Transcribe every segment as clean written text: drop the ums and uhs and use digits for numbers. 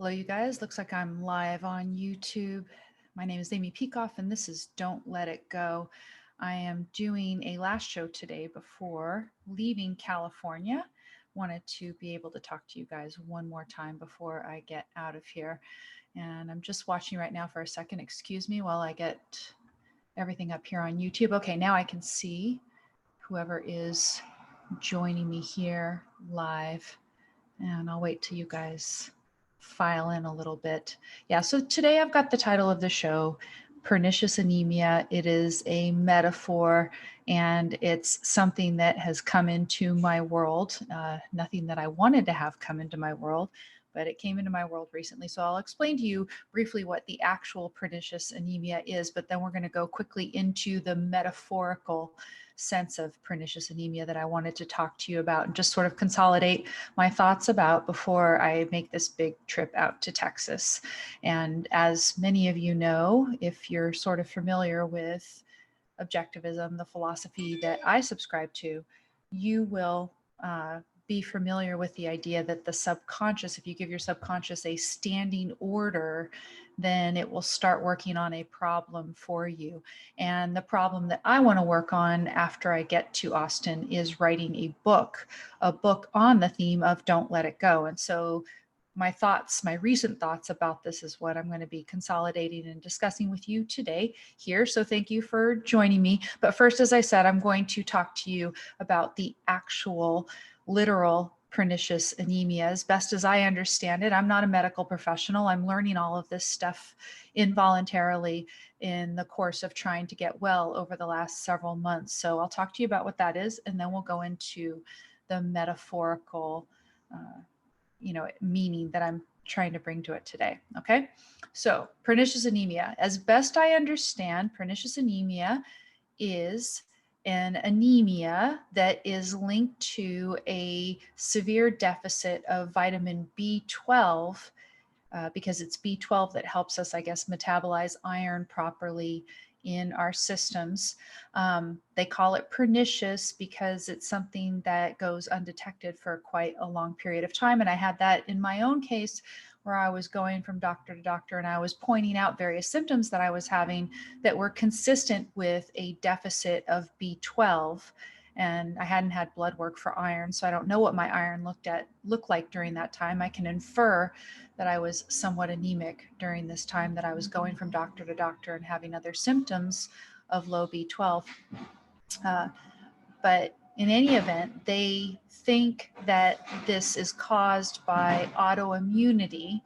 Hello, you guys. Looks like I'm live on YouTube. My name is Amy Peikoff, and this is Don't Let It Go. I am doing a last show today before leaving California. Wanted to be able to talk to you guys one more time before I get out of here. And I'm just watching right now for a second. Excuse me while I get everything up here on YouTube. Okay, now I can see whoever is joining me here live. And I'll wait till you guys file in a little bit. Yeah, so today I've got the title of the show, Pernicious Anemia. It is a metaphor, and it's something that has come into my world. Nothing that I wanted to have come into my world, but it came into my world recently. So I'll explain to you briefly what the actual pernicious anemia is, but then we're going to go quickly into the metaphorical sense of pernicious anemia that I wanted to talk to you about and just sort of consolidate my thoughts about before I make this big trip out to Texas. And as many of you know, if you're sort of familiar with objectivism, the philosophy that I subscribe to, you will be familiar with the idea that the subconscious, if you give your subconscious a standing order, then it will start working on a problem for you. And the problem that I want to work on after I get to Austin is writing a book on the theme of Don't Let It Go. And so my thoughts, my recent thoughts about this is what I'm going to be consolidating and discussing with you today here. So thank you for joining me. But first, as I said, I'm going to talk to you about the actual literal pernicious anemia as best as I understand it. I'm not a medical professional. I'm learning all of this stuff involuntarily in the course of trying to get well over the last several months. So I'll talk to you about what that is, and then we'll go into the metaphorical meaning that I'm trying to bring to it today. Okay. So pernicious anemia, as best I understand, pernicious anemia is an anemia that is linked to a severe deficit of vitamin B12, because it's B12 that helps us, I guess, metabolize iron properly in our systems. They call it pernicious because it's something that goes undetected for quite a long period of time. And I had that in my own case where I was going from doctor to doctor and I was pointing out various symptoms that I was having that were consistent with a deficit of B12. And I hadn't had blood work for iron, so I don't know what my iron looked like during that time. I can infer that I was somewhat anemic during this time that I was going from doctor to doctor and having other symptoms of low B12. But in any event, they think that this is caused by autoimmunity.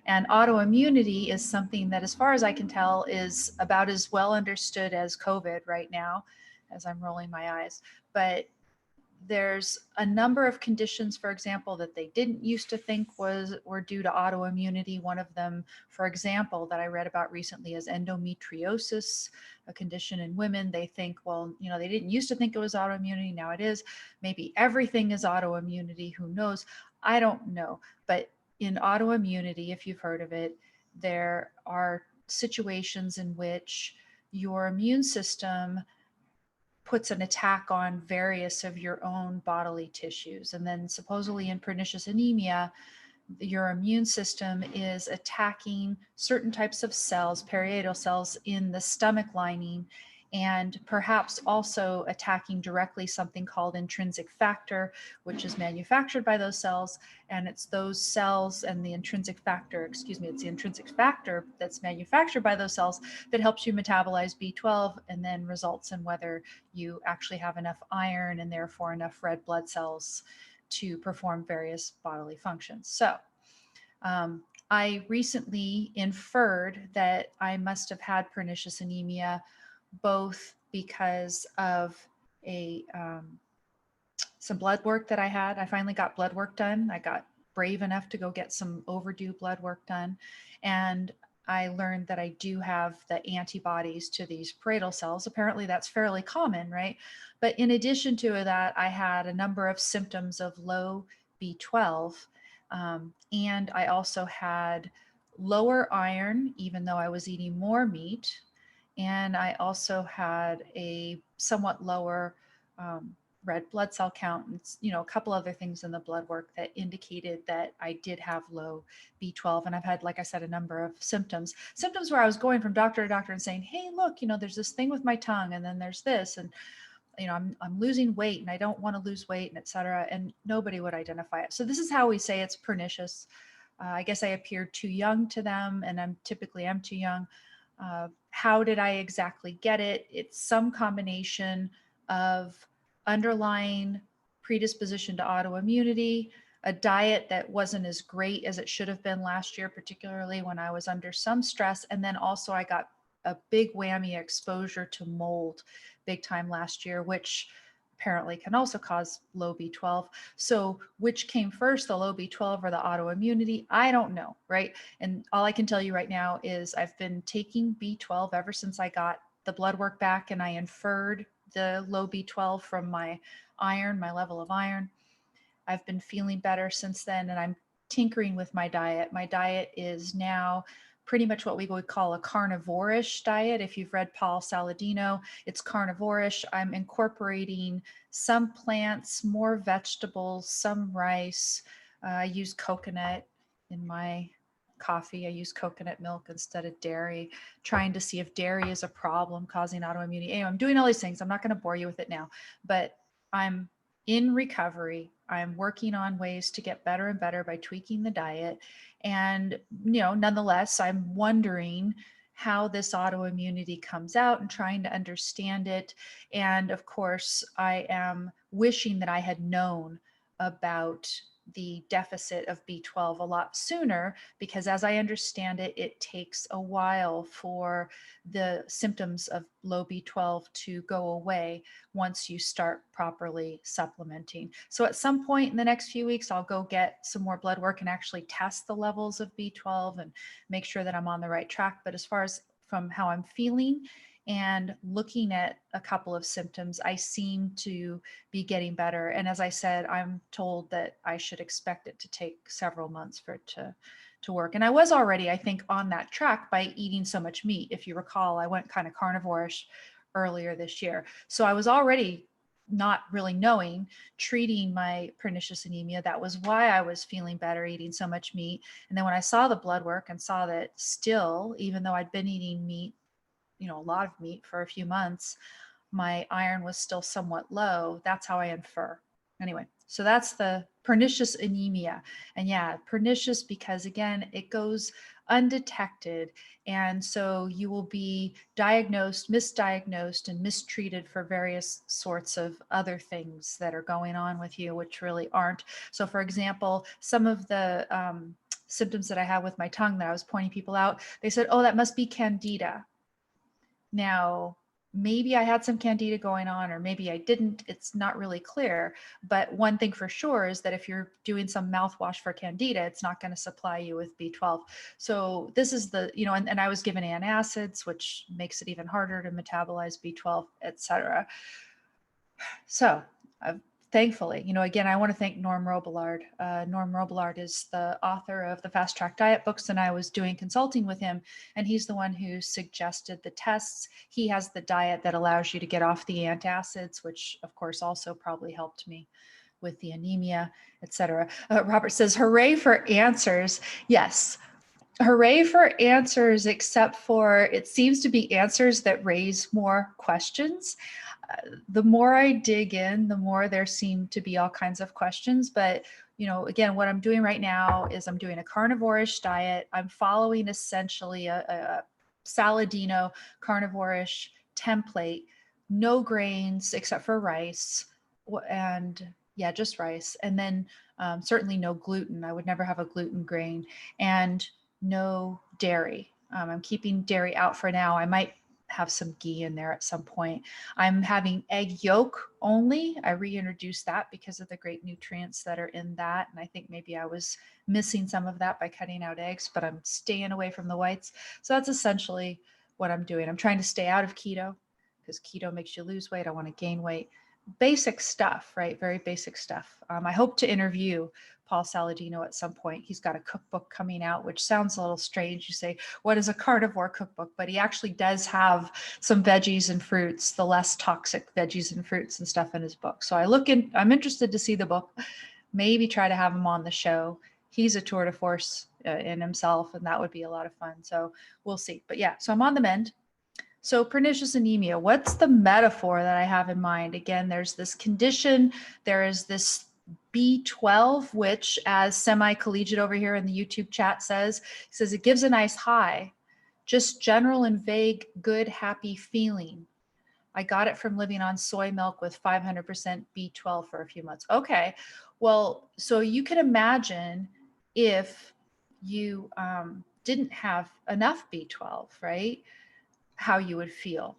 And autoimmunity is something that, as far as I can tell, is about as well understood as COVID right now, as I'm rolling my eyes. But there's a number of conditions, for example, that they didn't used to think were due to autoimmunity. One of them, for example, that I read about recently is endometriosis, a condition in women. They think, well, they didn't used to think it was autoimmunity. Now it is. Maybe everything is autoimmunity. Who knows? I don't know. But in autoimmunity, if you've heard of it, there are situations in which your immune system puts an attack on various of your own bodily tissues. And then supposedly in pernicious anemia, your immune system is attacking certain types of cells, parietal cells in the stomach lining, and perhaps also attacking directly something called intrinsic factor, which is manufactured by those cells. And it's those cells and the intrinsic factor, it's the intrinsic factor that's manufactured by those cells that helps you metabolize B12 and then results in whether you actually have enough iron and therefore enough red blood cells to perform various bodily functions. So I recently inferred that I must have had pernicious anemia both because of some blood work that I had. I finally got blood work done. I got brave enough to go get some overdue blood work done. And I learned that I do have the antibodies to these parietal cells. Apparently that's fairly common, right? But in addition to that, I had a number of symptoms of low B12. And I also had lower iron, even though I was eating more meat. And I also had a somewhat lower red blood cell count and, a couple other things in the blood work that indicated that I did have low B12. And I've had, like I said, a number of symptoms where I was going from doctor to doctor and saying, hey, look, there's this thing with my tongue, and then there's this, and I'm losing weight and I don't want to lose weight, and et cetera. And nobody would identify it. So this is how we say it's pernicious. I guess I appeared too young to them, and I'm typically am too young. How did I exactly get it? It's some combination of underlying predisposition to autoimmunity, a diet that wasn't as great as it should have been last year, particularly when I was under some stress. And then also I got a big whammy exposure to mold big time last year, which apparently can also cause low B12. So which came first, the low B12 or the autoimmunity? I don't know, right? And all I can tell you right now is I've been taking B12 ever since I got the blood work back, and I inferred the low B12 from my iron, my level of iron. I've been feeling better since then, and I'm tinkering with my diet. My diet is now pretty much what we would call a carnivore-ish diet. If you've read Paul Saladino, it's carnivore-ish. I'm incorporating some plants, more vegetables, some rice. I use coconut in my coffee. I use coconut milk instead of dairy, trying to see if dairy is a problem causing autoimmunity. Anyway, I'm doing all these things. I'm not going to bore you with it now, but I'm in recovery. I'm working on ways to get better and better by tweaking the diet. And, nonetheless, I'm wondering how this autoimmunity comes out and trying to understand it. And of course, I am wishing that I had known about the deficit of B12 a lot sooner, because as I understand it, it takes a while for the symptoms of low B12 to go away once you start properly supplementing. So at some point in the next few weeks, I'll go get some more blood work and actually test the levels of B12 and make sure that I'm on the right track. But as far as from how I'm feeling and looking at a couple of symptoms, I seem to be getting better. And as I said, I'm told that I should expect it to take several months for it to work. And I was already, I think, on that track by eating so much meat. If you recall, I went kind of carnivore-ish earlier this year. So I was already not really knowing, treating my pernicious anemia. That was why I was feeling better eating so much meat. And then when I saw the blood work and saw that still, even though I'd been eating meat, a lot of meat for a few months, my iron was still somewhat low. That's how I infer. Anyway, so that's the pernicious anemia. And yeah, pernicious because, again, it goes undetected. And so you will be diagnosed, misdiagnosed, and mistreated for various sorts of other things that are going on with you, which really aren't. So for example, some of the symptoms that I have with my tongue that I was pointing people out, they said, oh, that must be candida. Now, maybe I had some candida going on, or maybe I didn't. It's not really clear. But one thing for sure is that if you're doing some mouthwash for candida, it's not going to supply you with B12. So this is the, and I was given antacids, which makes it even harder to metabolize B12, et cetera. So thankfully, again, I want to thank Norm Robillard. Norm Robillard is the author of the Fast Track Diet books, and I was doing consulting with him, and he's the one who suggested the tests. He has the diet that allows you to get off the antacids, which of course also probably helped me with the anemia, etc. Robert says, hooray for answers. Yes. Hooray for answers, except for it seems to be answers that raise more questions. The more I dig in, the more there seem to be all kinds of questions. But, again, what I'm doing right now is I'm doing a carnivore-ish diet. I'm following essentially a Saladino carnivore-ish template, no grains except for rice, and yeah, just rice. And then certainly no gluten. I would never have a gluten grain, and no dairy. I'm keeping dairy out for now. I might have some ghee in there at some point. I'm having egg yolk only. I reintroduced that because of the great nutrients that are in that. And I think maybe I was missing some of that by cutting out eggs, but I'm staying away from the whites. So that's essentially what I'm doing. I'm trying to stay out of keto because keto makes you lose weight. I want to gain weight. basic stuff, right? Very basic stuff. I hope to interview Paul Saladino at some point. He's got a cookbook coming out, which sounds a little strange. You say, what is a carnivore cookbook? But he actually does have some veggies and fruits, the less toxic veggies and fruits and stuff in his book. So I'm interested to see the book, maybe try to have him on the show. He's a tour de force in himself, and that would be a lot of fun. So we'll see. But yeah, so I'm on the mend. So pernicious anemia, what's the metaphor that I have in mind? Again, there's this condition, there is this B12, which as SemiCollegiate over here in the YouTube chat says it gives a nice high, just general and vague, good, happy feeling. I got it from living on soy milk with 500% B12 for a few months. Okay, well, so you can imagine if you didn't have enough B12, right? How you would feel.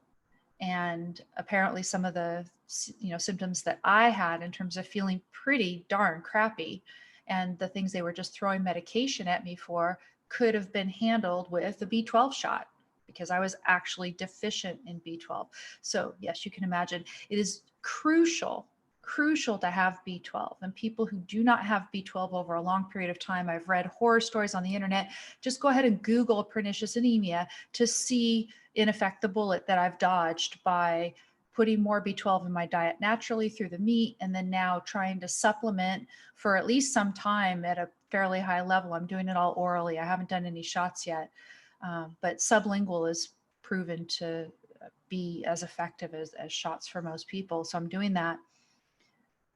And apparently some of the symptoms that I had in terms of feeling pretty darn crappy and the things they were just throwing medication at me for could have been handled with a B12 shot because I was actually deficient in B12. So yes, you can imagine it is crucial to have B12, and people who do not have B12 over a long period of time, I've read horror stories on the internet. Just go ahead and Google pernicious anemia to see, in effect, the bullet that I've dodged by putting more B12 in my diet naturally through the meat, and then now trying to supplement for at least some time at a fairly high level. I'm doing it all orally. I haven't done any shots yet, but sublingual is proven to be as effective as shots for most people. So I'm doing that.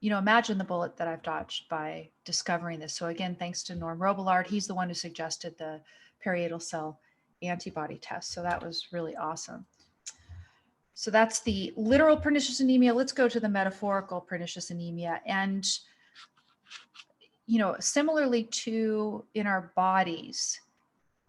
Imagine the bullet that I've dodged by discovering this. So again, thanks to Norm Robillard, he's the one who suggested the parietal cell antibody test. So that was really awesome. So that's the literal pernicious anemia. Let's go to the metaphorical pernicious anemia. And, similarly to in our bodies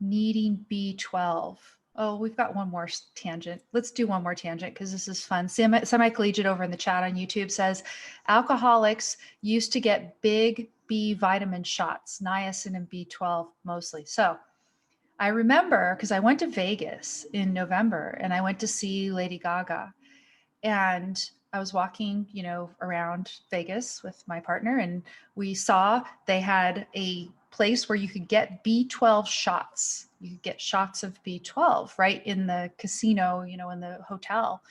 needing B12. Oh, we've got one more tangent. Let's do one more tangent because this is fun. SemiCollegiate over in the chat on YouTube says, alcoholics used to get big B vitamin shots, niacin and B12 mostly. So I remember because I went to Vegas in November and I went to see Lady Gaga, and I was walking, around Vegas with my partner, and we saw they had a place where you could get B12 shots. You could get shots of B12 right in the casino, in the hotel.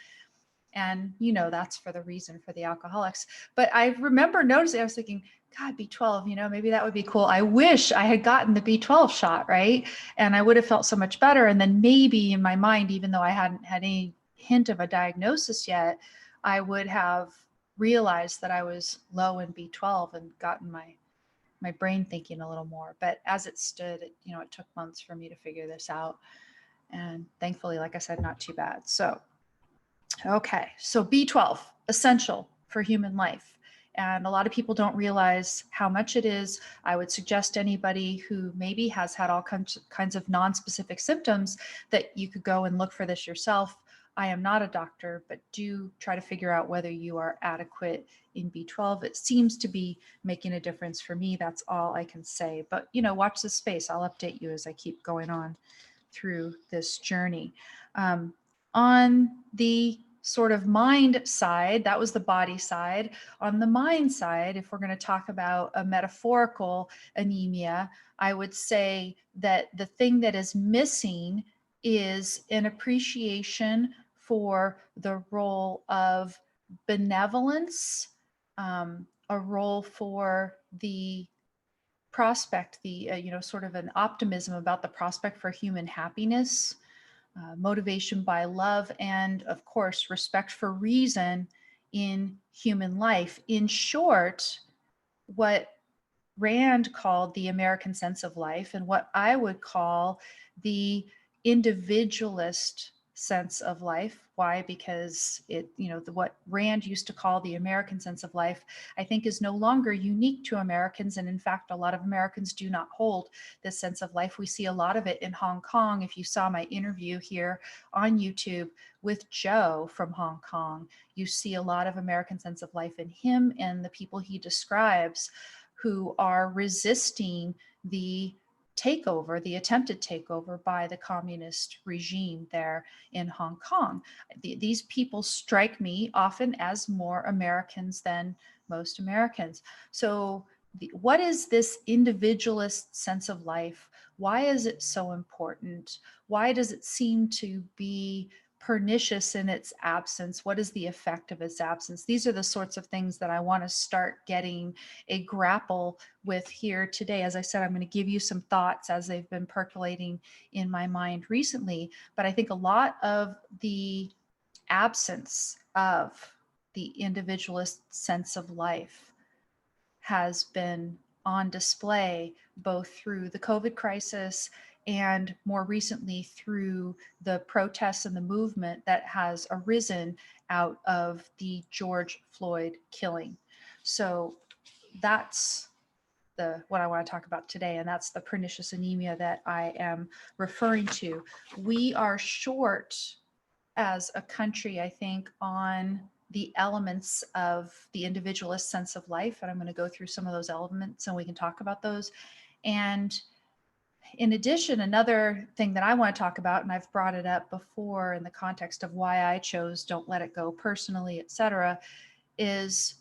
And, that's for the reason for the alcoholics. But I remember noticing, I was thinking, God, B12, maybe that would be cool. I wish I had gotten the B12 shot, right? And I would have felt so much better. And then maybe in my mind, even though I hadn't had any hint of a diagnosis yet, I would have realized that I was low in B12 and gotten my brain thinking a little more. But as it stood, it took months for me to figure this out. And thankfully, like I said, not too bad. So, okay. So B12, essential for human life. And a lot of people don't realize how much it is. I would suggest anybody who maybe has had all kinds of non-specific symptoms that you could go and look for this yourself. I am not a doctor, but do try to figure out whether you are adequate in B12. It seems to be making a difference for me. That's all I can say. But, watch this space. I'll update you as I keep going on through this journey. On the sort of mind side, that was the body side. On the mind side, if we're going to talk about a metaphorical anemia, I would say that the thing that is missing is an appreciation for the role of benevolence, a role for the prospect, the sort of an optimism about the prospect for human happiness, motivation by love, and of course, respect for reason in human life. In short, what Rand called the American sense of life, and what I would call the individualist sense of life. Why? Because it, what Rand used to call the American sense of life, I think is no longer unique to Americans. And in fact, a lot of Americans do not hold this sense of life. We see a lot of it in Hong Kong. If you saw my interview here on YouTube with Joe from Hong Kong, you see a lot of American sense of life in him and the people he describes who are resisting the takeover, the attempted takeover by the communist regime there in Hong Kong. These people strike me often as more Americans than most Americans. So what is this individualist sense of life? Why is it so important? Why does it seem to be pernicious in its absence? What is the effect of its absence? These are the sorts of things that I want to start getting a grapple with here today. As I said, I'm going to give you some thoughts as they've been percolating in my mind recently, but I think a lot of the absence of the individualist sense of life has been on display both through the COVID crisis and more recently through the protests and the movement that has arisen out of the George Floyd killing. So that's what I want to talk about today, and that's the pernicious anemia that I am referring to. We are short as a country, I think, on the elements of the individualist sense of life. And I'm going to go through some of those elements and we can talk about those. And in addition, another thing that I want to talk about, and I've brought it up before in the context of why I chose Don't Let It Go personally, etc., is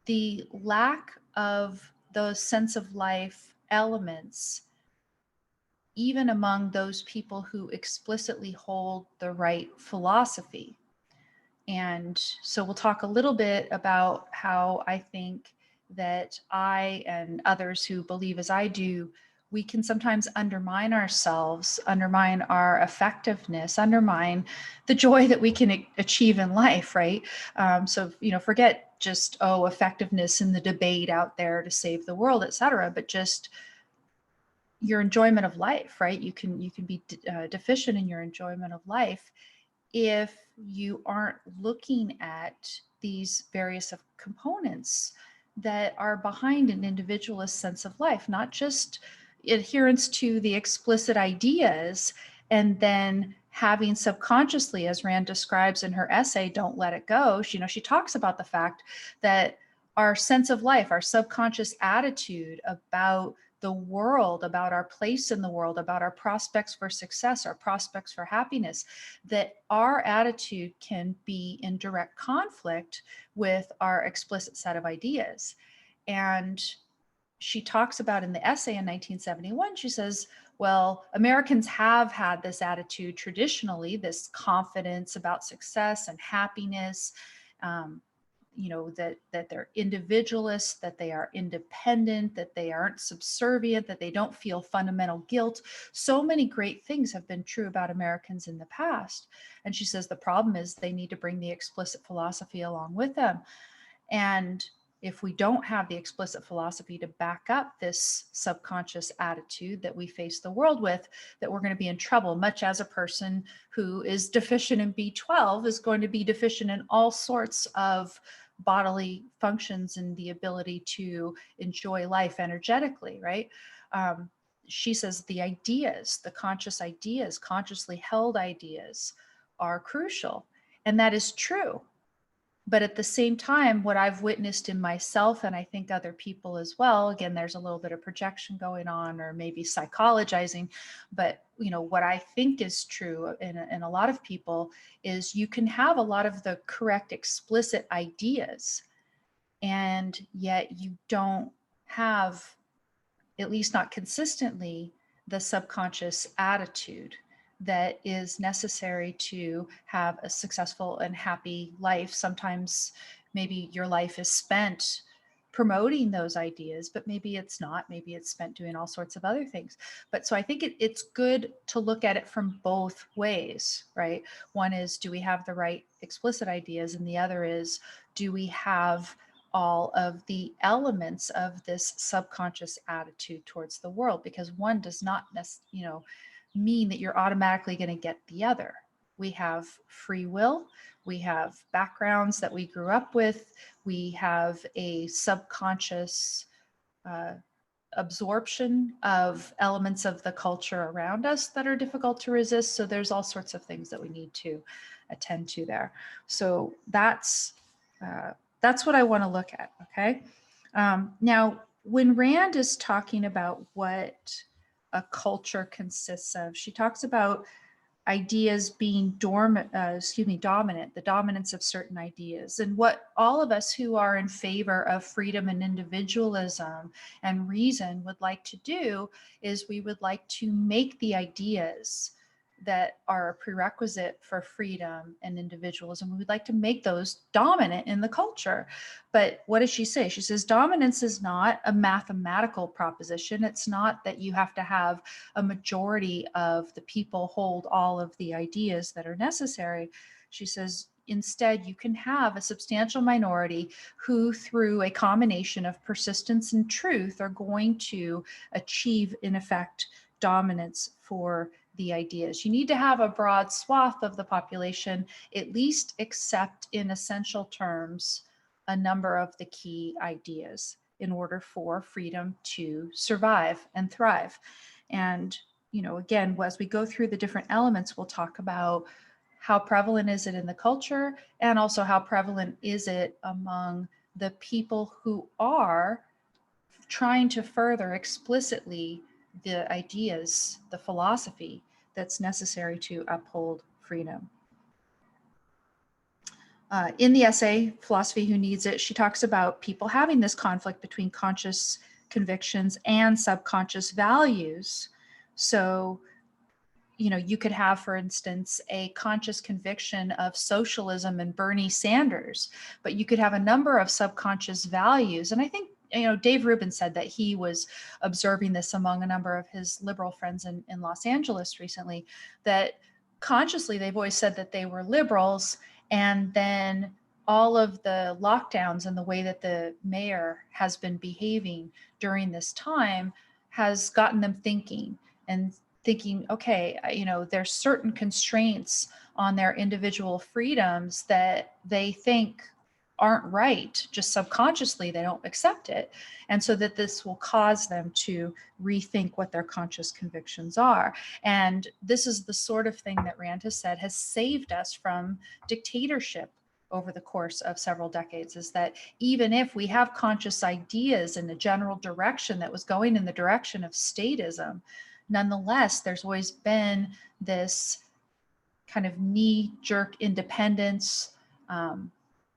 the lack of those sense of life elements even among those people who explicitly hold the right philosophy. And so we'll talk a little bit about how I think that I and others who believe as I do, we can sometimes undermine ourselves, undermine our effectiveness, undermine the joy that we can achieve in life, right? So, forget just, effectiveness in the debate out there to save the world, et cetera, but just your enjoyment of life, right? You can be deficient in your enjoyment of life if you aren't looking at these various components that are behind an individualist sense of life, not just adherence to the explicit ideas and then having subconsciously, as Rand describes in her essay, Don't Let It Go, she talks about the fact that our sense of life, our subconscious attitude about the world, about our place in the world, about our prospects for success, our prospects for happiness, that our attitude can be in direct conflict with our explicit set of ideas. And she talks about in the essay in 1971, she says, well, Americans have had this attitude traditionally, this confidence about success and happiness, that they're individualists, that they are independent, that they aren't subservient, that they don't feel fundamental guilt. So many great things have been true about Americans in the past. And she says the problem is they need to bring the explicit philosophy along with them. And if we don't have the explicit philosophy to back up this subconscious attitude that we face the world with, that we're going to be in trouble, much as a person who is deficient in B12 is going to be deficient in all sorts of bodily functions and the ability to enjoy life energetically, right? She says the ideas, the conscious ideas, consciously held ideas are crucial. And that is true. But at the same time, what I've witnessed in myself, and I think other people as well, again, there's a little bit of projection going on or maybe psychologizing, but what I think is true in a lot of people is you can have a lot of the correct explicit ideas, and yet you don't have, at least not consistently, the subconscious attitude that is necessary to have a successful and happy life. Sometimes maybe your life is spent promoting those ideas, but maybe it's not. Maybe it's spent doing all sorts of other things. But so I think it's good to look at it from both ways, right? One is, do we have the right explicit ideas? And the other is, do we have all of the elements of this subconscious attitude towards the world? Because one does not mean that you're automatically going to get the other. We have free will. We have backgrounds that we grew up with. We have a subconscious absorption of elements of the culture around us that are difficult to resist. So there's all sorts of things that we need to attend to there. So that's what I want to look at. Okay. Now, when Rand is talking about what a culture consists of. She talks about ideas being dominant, the dominance of certain ideas. And what all of us who are in favor of freedom and individualism and reason would like to do is we would like to make the ideas that are a prerequisite for freedom and individualism, we would like to make those dominant in the culture. But what does she say? She says dominance is not a mathematical proposition. It's not that you have to have a majority of the people hold all of the ideas that are necessary. She says instead you can have a substantial minority who, through a combination of persistence and truth, are going to achieve, in effect, dominance for the ideas. You need to have a broad swath of the population at least accept in essential terms a number of the key ideas in order for freedom to survive and thrive. And, you know, again, as we go through the different elements, we'll talk about how prevalent is it in the culture, and also how prevalent is it among the people who are trying to further explicitly the ideas, the philosophy that's necessary to uphold freedom. In the essay, Philosophy Who Needs It, she talks about people having this conflict between conscious convictions and subconscious values. So, you know, you could have, for instance, a conscious conviction of socialism and Bernie Sanders, but you could have a number of subconscious values. And I think, you know, Dave Rubin said that he was observing this among a number of his liberal friends in Los Angeles recently, that consciously they've always said that they were liberals, and then all of the lockdowns and the way that the mayor has been behaving during this time has gotten them thinking, okay, you know, there's certain constraints on their individual freedoms that they think aren't right. Just subconsciously, they don't accept it. And so that this will cause them to rethink what their conscious convictions are. And this is the sort of thing that Rand has said has saved us from dictatorship over the course of several decades, is that even if we have conscious ideas in the general direction that was going in the direction of statism, nonetheless, there's always been this kind of knee-jerk independence,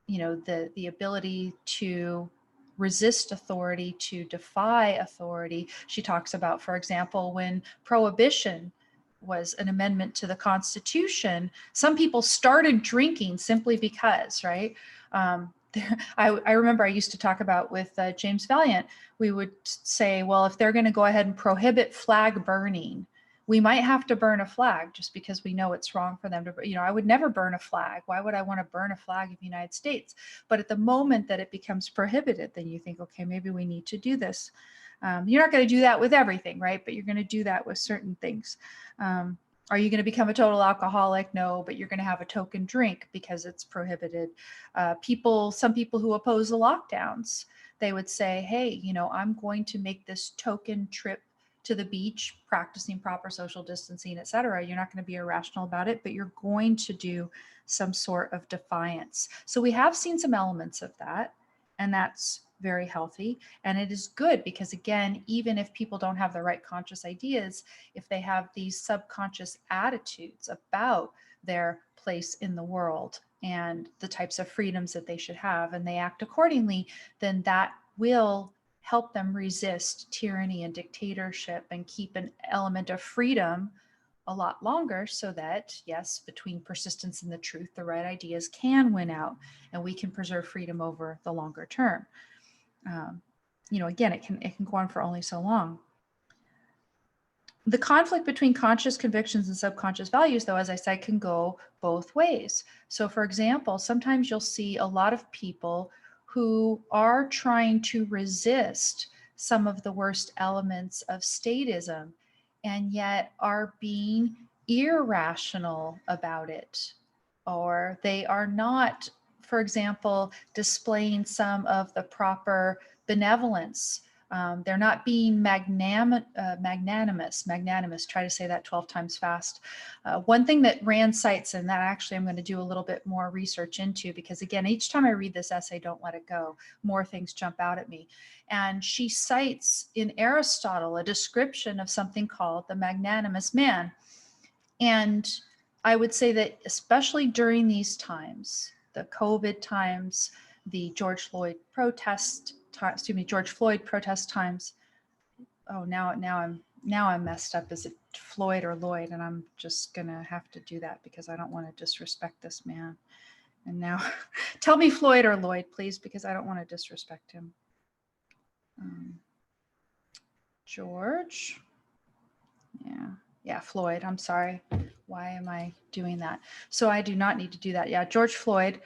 you know, the ability to resist authority, to defy authority. She talks about, for example, when prohibition was an amendment to the Constitution, some people started drinking simply because, right? I remember I used to talk about with James Valiant, we would say, well, if they're going to go ahead and prohibit flag burning, we might have to burn a flag just because we know it's wrong for them to, you know, I would never burn a flag. Why would I want to burn a flag of the United States? But at the moment that it becomes prohibited, then you think, okay, maybe we need to do this. You're not going to do that with everything, right? But you're going to do that with certain things. Are you going to become a total alcoholic? No, but you're going to have a token drink because it's prohibited. Some people who oppose the lockdowns, they would say, hey, you know, I'm going to make this token trip to the beach, practicing proper social distancing, et cetera. You're not going to be irrational about it, but you're going to do some sort of defiance. So we have seen some elements of that, and that's very healthy. And it is good because, again, even if people don't have the right conscious ideas, if they have these subconscious attitudes about their place in the world and the types of freedoms that they should have, and they act accordingly, then that will help them resist tyranny and dictatorship and keep an element of freedom a lot longer, so that, yes, between persistence and the truth, the right ideas can win out and we can preserve freedom over the longer term. You know, again, it can go on for only so long. The conflict between conscious convictions and subconscious values, though, as I said, can go both ways. So, for example, sometimes you'll see a lot of people who are trying to resist some of the worst elements of statism and yet are being irrational about it, or they are not, for example, displaying some of the proper benevolence They're not being magnanimous. Try to say that 12 times fast. One thing that Rand cites, and that actually I'm going to do a little bit more research into, because again, each time I read this essay, Don't Let It Go, more things jump out at me. And she cites in Aristotle a description of something called the magnanimous man. And I would say that especially during these times, the COVID times, the George Floyd protest times. Oh, now I'm messed up. Is it Floyd or Lloyd? And I'm just gonna have to do that because I don't want to disrespect this man. And now, tell me Floyd or Lloyd, please, because I don't want to disrespect him. George. Yeah, Floyd. I'm sorry. Why am I doing that? So I do not need to do that. Yeah, George Floyd.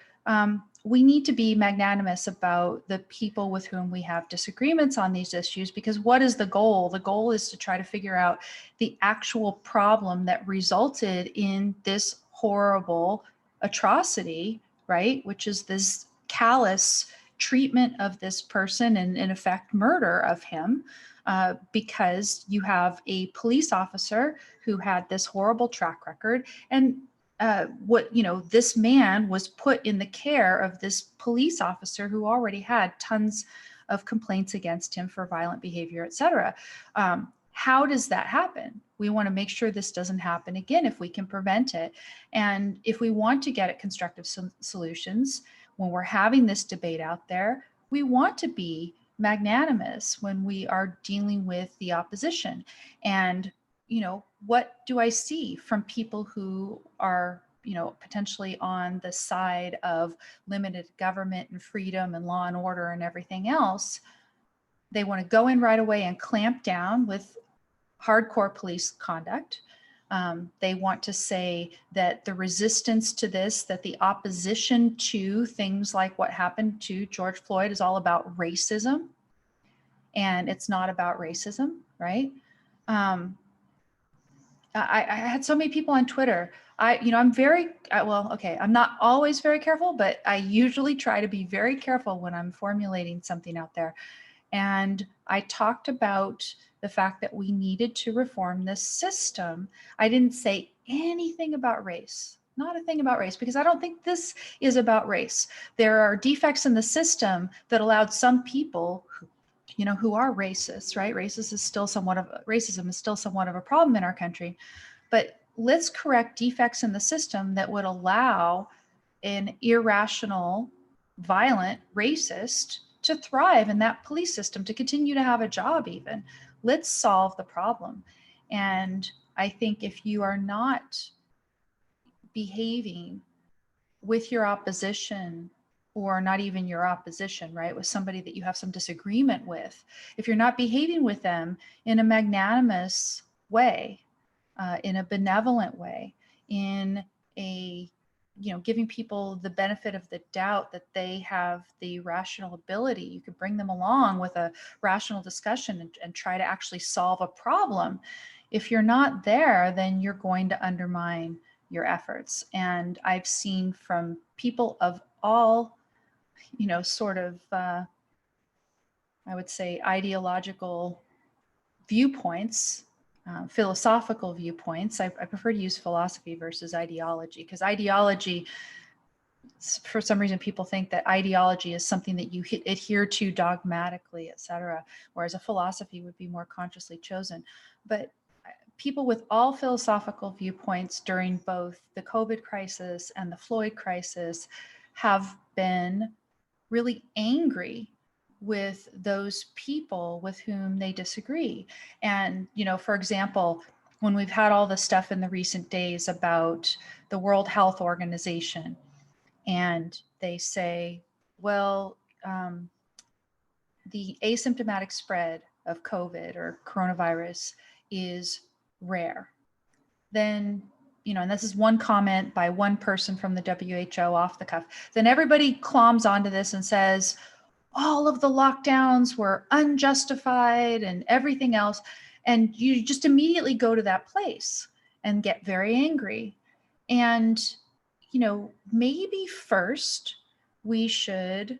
We need to be magnanimous about the people with whom we have disagreements on these issues, because what is the goal? The goal is to try to figure out the actual problem that resulted in this horrible atrocity, right? Which is this callous treatment of this person and, in effect, murder of him. Because you have a police officer who had this horrible track record, and this man was put in the care of this police officer who already had tons of complaints against him for violent behavior, etc. How does that happen? We want to make sure this doesn't happen again if we can prevent it. And if we want to get at constructive solutions, when we're having this debate out there, we want to be magnanimous when we are dealing with the opposition. And what do I see from people who are, potentially on the side of limited government and freedom and law and order and everything else? They want to go in right away and clamp down with hardcore police conduct. They want to say that the resistance to this, that the opposition to things like what happened to George Floyd is all about racism. And it's not about racism, right? I had so many people on Twitter. I'm I'm not always very careful, but I usually try to be very careful when I'm formulating something out there. And I talked about the fact that we needed to reform this system. I didn't say anything about race, not a thing about race, because I don't think this is about race. There are defects in the system that allowed some people who are racist, right? Racism is still somewhat of a problem in our country. But let's correct defects in the system that would allow an irrational, violent racist to thrive in that police system, to continue to have a job even. Let's solve the problem. And I think if you are not behaving with your opposition, or not even your opposition, right, with somebody that you have some disagreement with, if you're not behaving with them in a magnanimous way, in a benevolent way, in a giving people the benefit of the doubt that they have the rational ability, you could bring them along with a rational discussion and try to actually solve a problem. If you're not there, then you're going to undermine your efforts. And I've seen from people of all, I would say ideological viewpoints, philosophical viewpoints. I prefer to use philosophy versus ideology, because ideology, for some reason, people think that ideology is something that you adhere to dogmatically, etc., whereas a philosophy would be more consciously chosen. But people with all philosophical viewpoints during both the COVID crisis and the Floyd crisis have been really angry with those people with whom they disagree. And, for example, when we've had all this stuff in the recent days about the World Health Organization, and they say, well, the asymptomatic spread of COVID or coronavirus is rare, then, and this is one comment by one person from the WHO off the cuff, then everybody clombs onto this and says, all of the lockdowns were unjustified and everything else. And you just immediately go to that place and get very angry. And, maybe first we should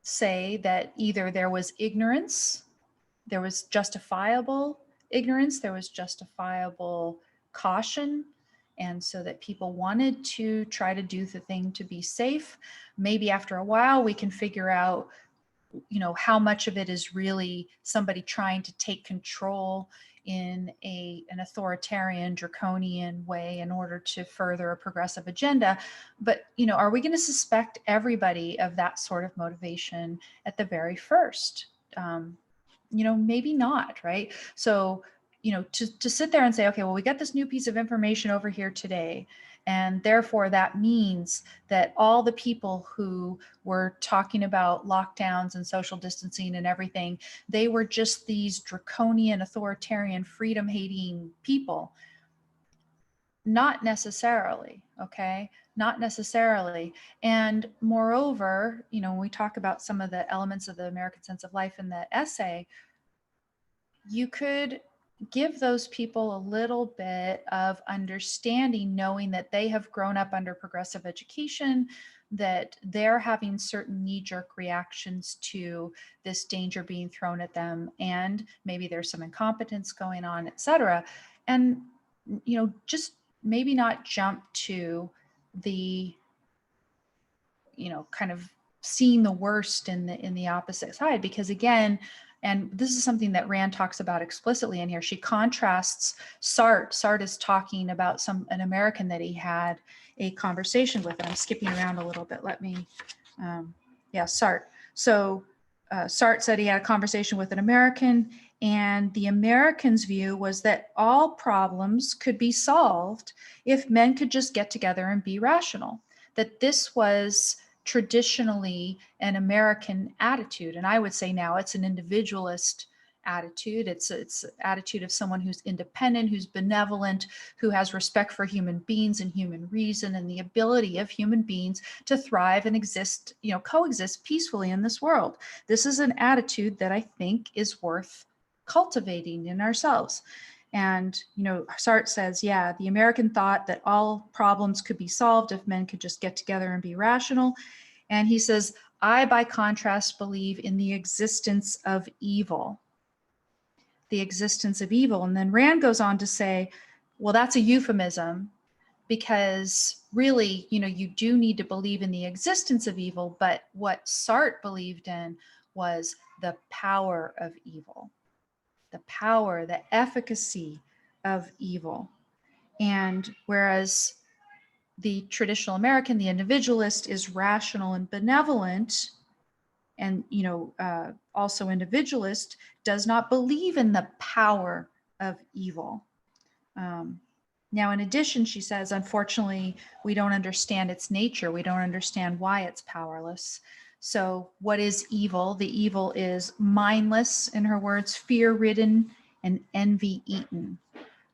say that either there was ignorance, there was justifiable ignorance, there was justifiable caution, and so that people wanted to try to do the thing to be safe. Maybe after a while we can figure out, how much of it is really somebody trying to take control in an authoritarian, draconian way in order to further a progressive agenda. But, are we going to suspect everybody of that sort of motivation at the very first? Maybe not, right? So, to sit there and say, okay, well, we got this new piece of information over here today, and therefore that means that all the people who were talking about lockdowns and social distancing and everything, they were just these draconian, authoritarian, freedom-hating people. Not necessarily, okay? Not necessarily. And moreover, when we talk about some of the elements of the American sense of life in the essay, you could give those people a little bit of understanding, knowing that they have grown up under progressive education, that they're having certain knee-jerk reactions to this danger being thrown at them, and maybe there's some incompetence going on, etc. And just maybe not jump to the kind of seeing the worst in the opposite side, because again, and this is something that Rand talks about explicitly in here, she contrasts Sartre. Sartre is talking about an American that he had a conversation with, and I'm skipping around a little bit. Let me, Sartre. So Sartre said he had a conversation with an American, and the American's view was that all problems could be solved if men could just get together and be rational, that this was traditionally an American attitude. And I would say now it's an individualist attitude. It's attitude of someone who's independent, who's benevolent, who has respect for human beings and human reason and the ability of human beings to thrive and exist, coexist peacefully in this world. This is an attitude that I think is worth cultivating in ourselves. And, Sartre says, the American thought that all problems could be solved if men could just get together and be rational. And he says, I, by contrast, believe in the existence of evil. The existence of evil. And then Rand goes on to say, well, that's a euphemism, because really, you do need to believe in the existence of evil, but what Sartre believed in was the power of evil. The power, the efficacy of evil. And whereas the traditional American, the individualist, is rational and benevolent, and also individualist, does not believe in the power of evil. Now, in addition, she says, unfortunately, we don't understand its nature. We don't understand why it's powerless. So what is evil? The evil is mindless, in her words, fear-ridden and envy-eaten.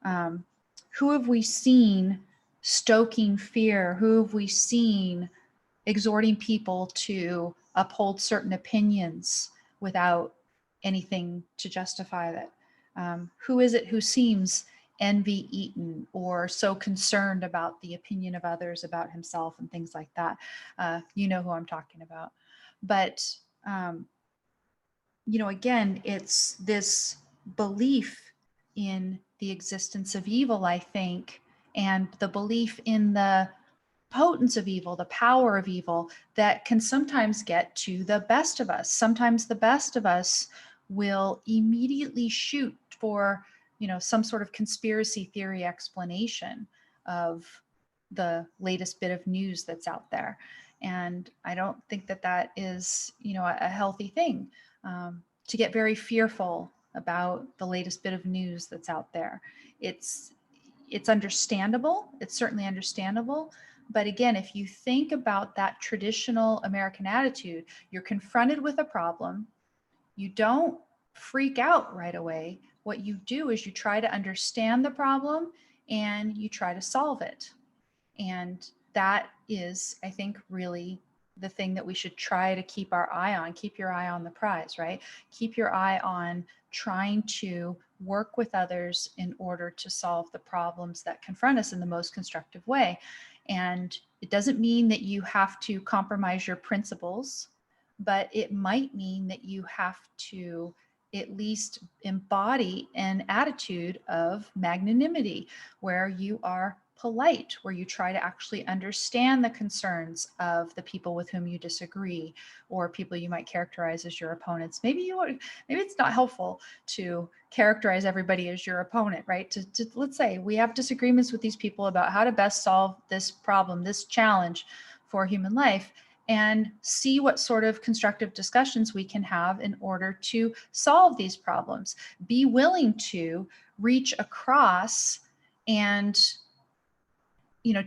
Who have we seen stoking fear? Who have we seen exhorting people to uphold certain opinions without anything to justify that? Who is it who seems envy-eaten or so concerned about the opinion of others about himself and things like that? You know who I'm talking about. But, again, it's this belief in the existence of evil, I think, and the belief in the potence of evil, the power of evil, that can sometimes get to the best of us. Sometimes the best of us will immediately shoot for, some sort of conspiracy theory explanation of the latest bit of news that's out there. And I don't think that is, a healthy thing, to get very fearful about the latest bit of news that's out there. It's understandable. It's certainly understandable. But again, if you think about that traditional American attitude, you're confronted with a problem. You don't freak out right away. What you do is you try to understand the problem and you try to solve it. And that is, I think, really the thing that we should try to keep our eye on. Keep your eye on the prize, right? Keep your eye on trying to work with others in order to solve the problems that confront us in the most constructive way. And it doesn't mean that you have to compromise your principles. but it might mean that you have to at least embody an attitude of magnanimity, where you are polite, where you try to actually understand the concerns of the people with whom you disagree, or people you might characterize as your opponents. Maybe it's not helpful to characterize everybody as your opponent, right? Let's say we have disagreements with these people about how to best solve this problem, this challenge for human life, and see what sort of constructive discussions we can have in order to solve these problems. Be willing to reach across and,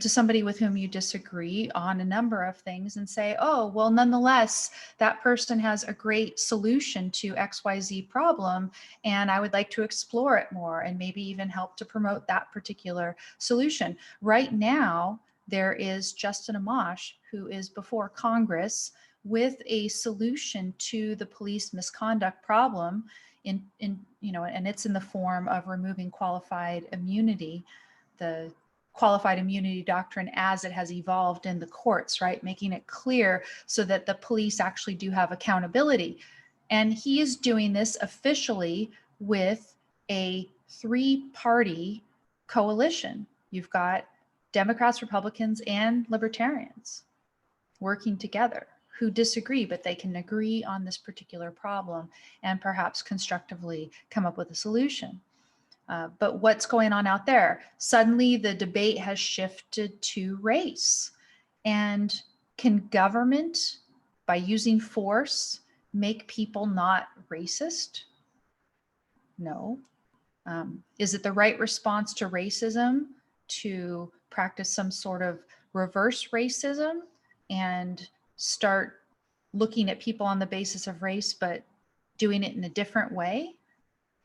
to somebody with whom you disagree on a number of things and say, oh, well, nonetheless, that person has a great solution to XYZ problem, and I would like to explore it more and maybe even help to promote that particular solution. Right now, there is Justin Amash, who is before Congress with a solution to the police misconduct problem and it's in the form of removing qualified immunity, the qualified immunity doctrine as it has evolved in the courts, right? Making it clear so that the police actually do have accountability. And he is doing this officially with a 3-party coalition. You've got Democrats, Republicans, and Libertarians working together who disagree, but they can agree on this particular problem and perhaps constructively come up with a solution. But what's going on out there? Suddenly the debate has shifted to race. And can government, by using force, make people not racist? No. Is it the right response to racism to practice some sort of reverse racism and start looking at people on the basis of race, but doing it in a different way?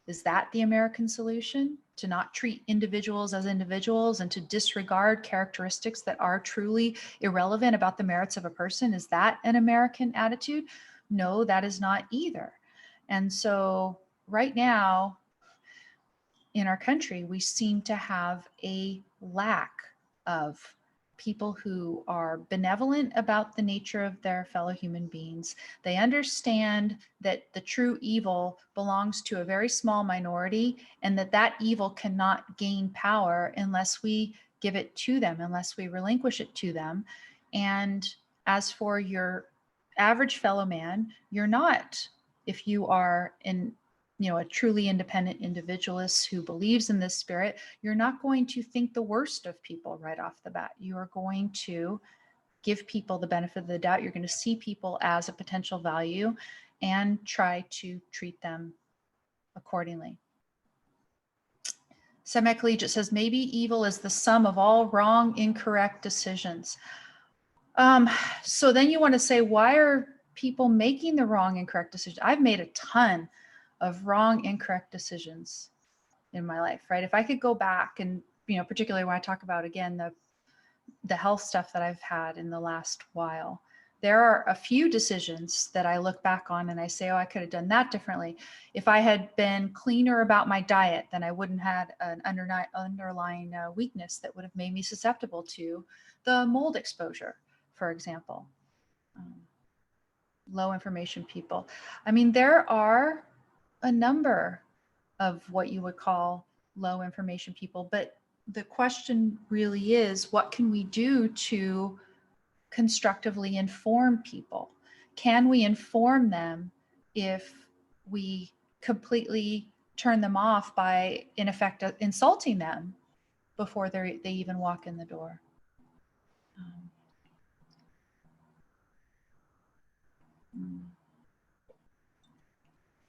Is that the American solution? To not treat individuals as individuals and to disregard characteristics that are truly irrelevant about the merits of a person? Is that an American attitude? No, that is not either. And so right now in our country, we seem to have a lack of people who are benevolent about the nature of their fellow human beings. They understand that the true evil belongs to a very small minority and that evil cannot gain power unless we give it to them, unless we relinquish it to them. And as for your average fellow man, you're not, if you are a truly independent individualist who believes in this spirit, you're not going to think the worst of people right off the bat. You are going to give people the benefit of the doubt. You're going to see people as a potential value and try to treat them accordingly. SemiCollegiate says, maybe evil is the sum of all wrong, incorrect decisions. So then you want to say, why are people making the wrong, incorrect decisions? I've made a ton of wrong, incorrect decisions in my life, right? If I could go back and, particularly when I talk about, again, the health stuff that I've had in the last while, there are a few decisions that I look back on and I say, oh, I could have done that differently. If I had been cleaner about my diet, then I wouldn't have had an underlying weakness that would have made me susceptible to the mold exposure, for example. Low information people. I mean, there are a number of what you would call low information people, but the question really is, what can we do to constructively inform people? Can we inform them if we completely turn them off by, in effect, insulting them before they even walk in the door?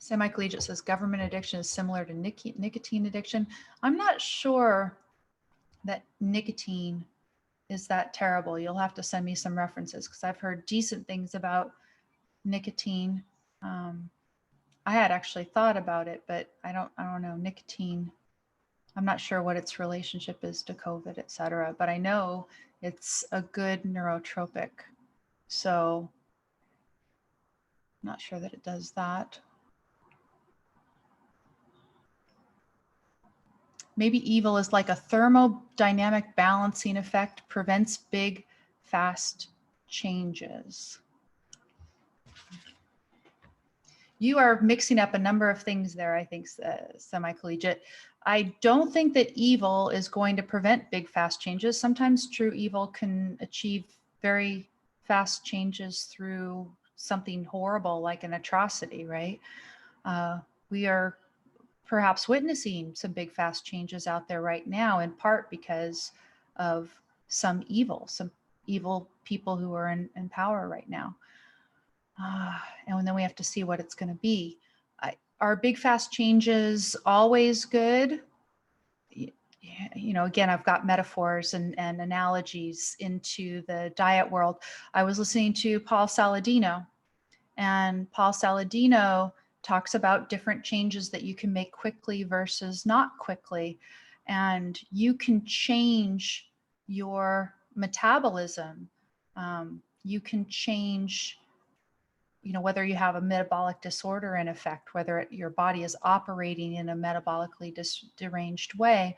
SemiCollegiate says government addiction is similar to nicotine addiction. I'm not sure that nicotine is that terrible. You'll have to send me some references because I've heard decent things about nicotine. I had actually thought about it, but I don't know. Nicotine, I'm not sure what its relationship is to COVID, et cetera, but I know it's a good neurotropic. So I'm not sure that it does that. Maybe evil is like a thermodynamic balancing effect, prevents big, fast changes. You are mixing up a number of things there, I think, SemiCollegiate. I don't think that evil is going to prevent big, fast changes. Sometimes true evil can achieve very fast changes through something horrible like an atrocity, right? We are perhaps witnessing some big, fast changes out there right now, in part because of some evil people who are in power right now. And then we have to see what it's going to be. Are big, fast changes always good? You know, again, I've got metaphors and analogies into the diet world. I was listening to Paul Saladino, and Paul Saladino talks about different changes that you can make quickly versus not quickly. And you can change your metabolism. You can change, you know, whether you have a metabolic disorder in effect, whether your body is operating in a metabolically deranged way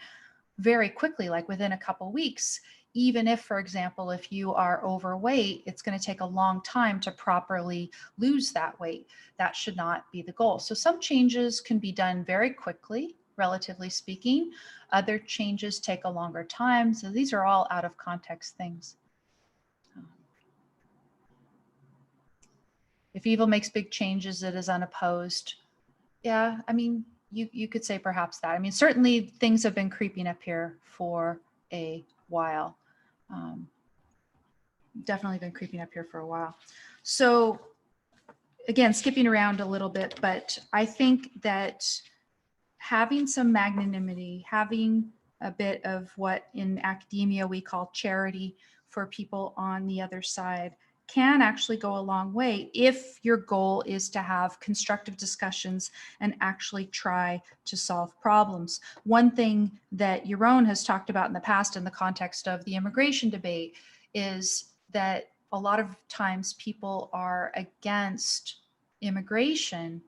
very quickly, like within a couple weeks. Even if, for example, if you are overweight, it's going to take a long time to properly lose that weight. That should not be the goal. So some changes can be done very quickly, relatively speaking. Other changes take a longer time. So these are all out of context things. If evil makes big changes, it is unopposed. Yeah, I mean, you could say perhaps that. I mean, certainly things have been creeping up here for a while. Definitely been creeping up here for a while. So again, skipping around a little bit, but I think that having some magnanimity, having a bit of what in academia we call charity for people on the other side can actually go a long way if your goal is to have constructive discussions and actually try to solve problems. One thing that Yaron has talked about in the past in the context of the immigration debate is that a lot of times people are against immigration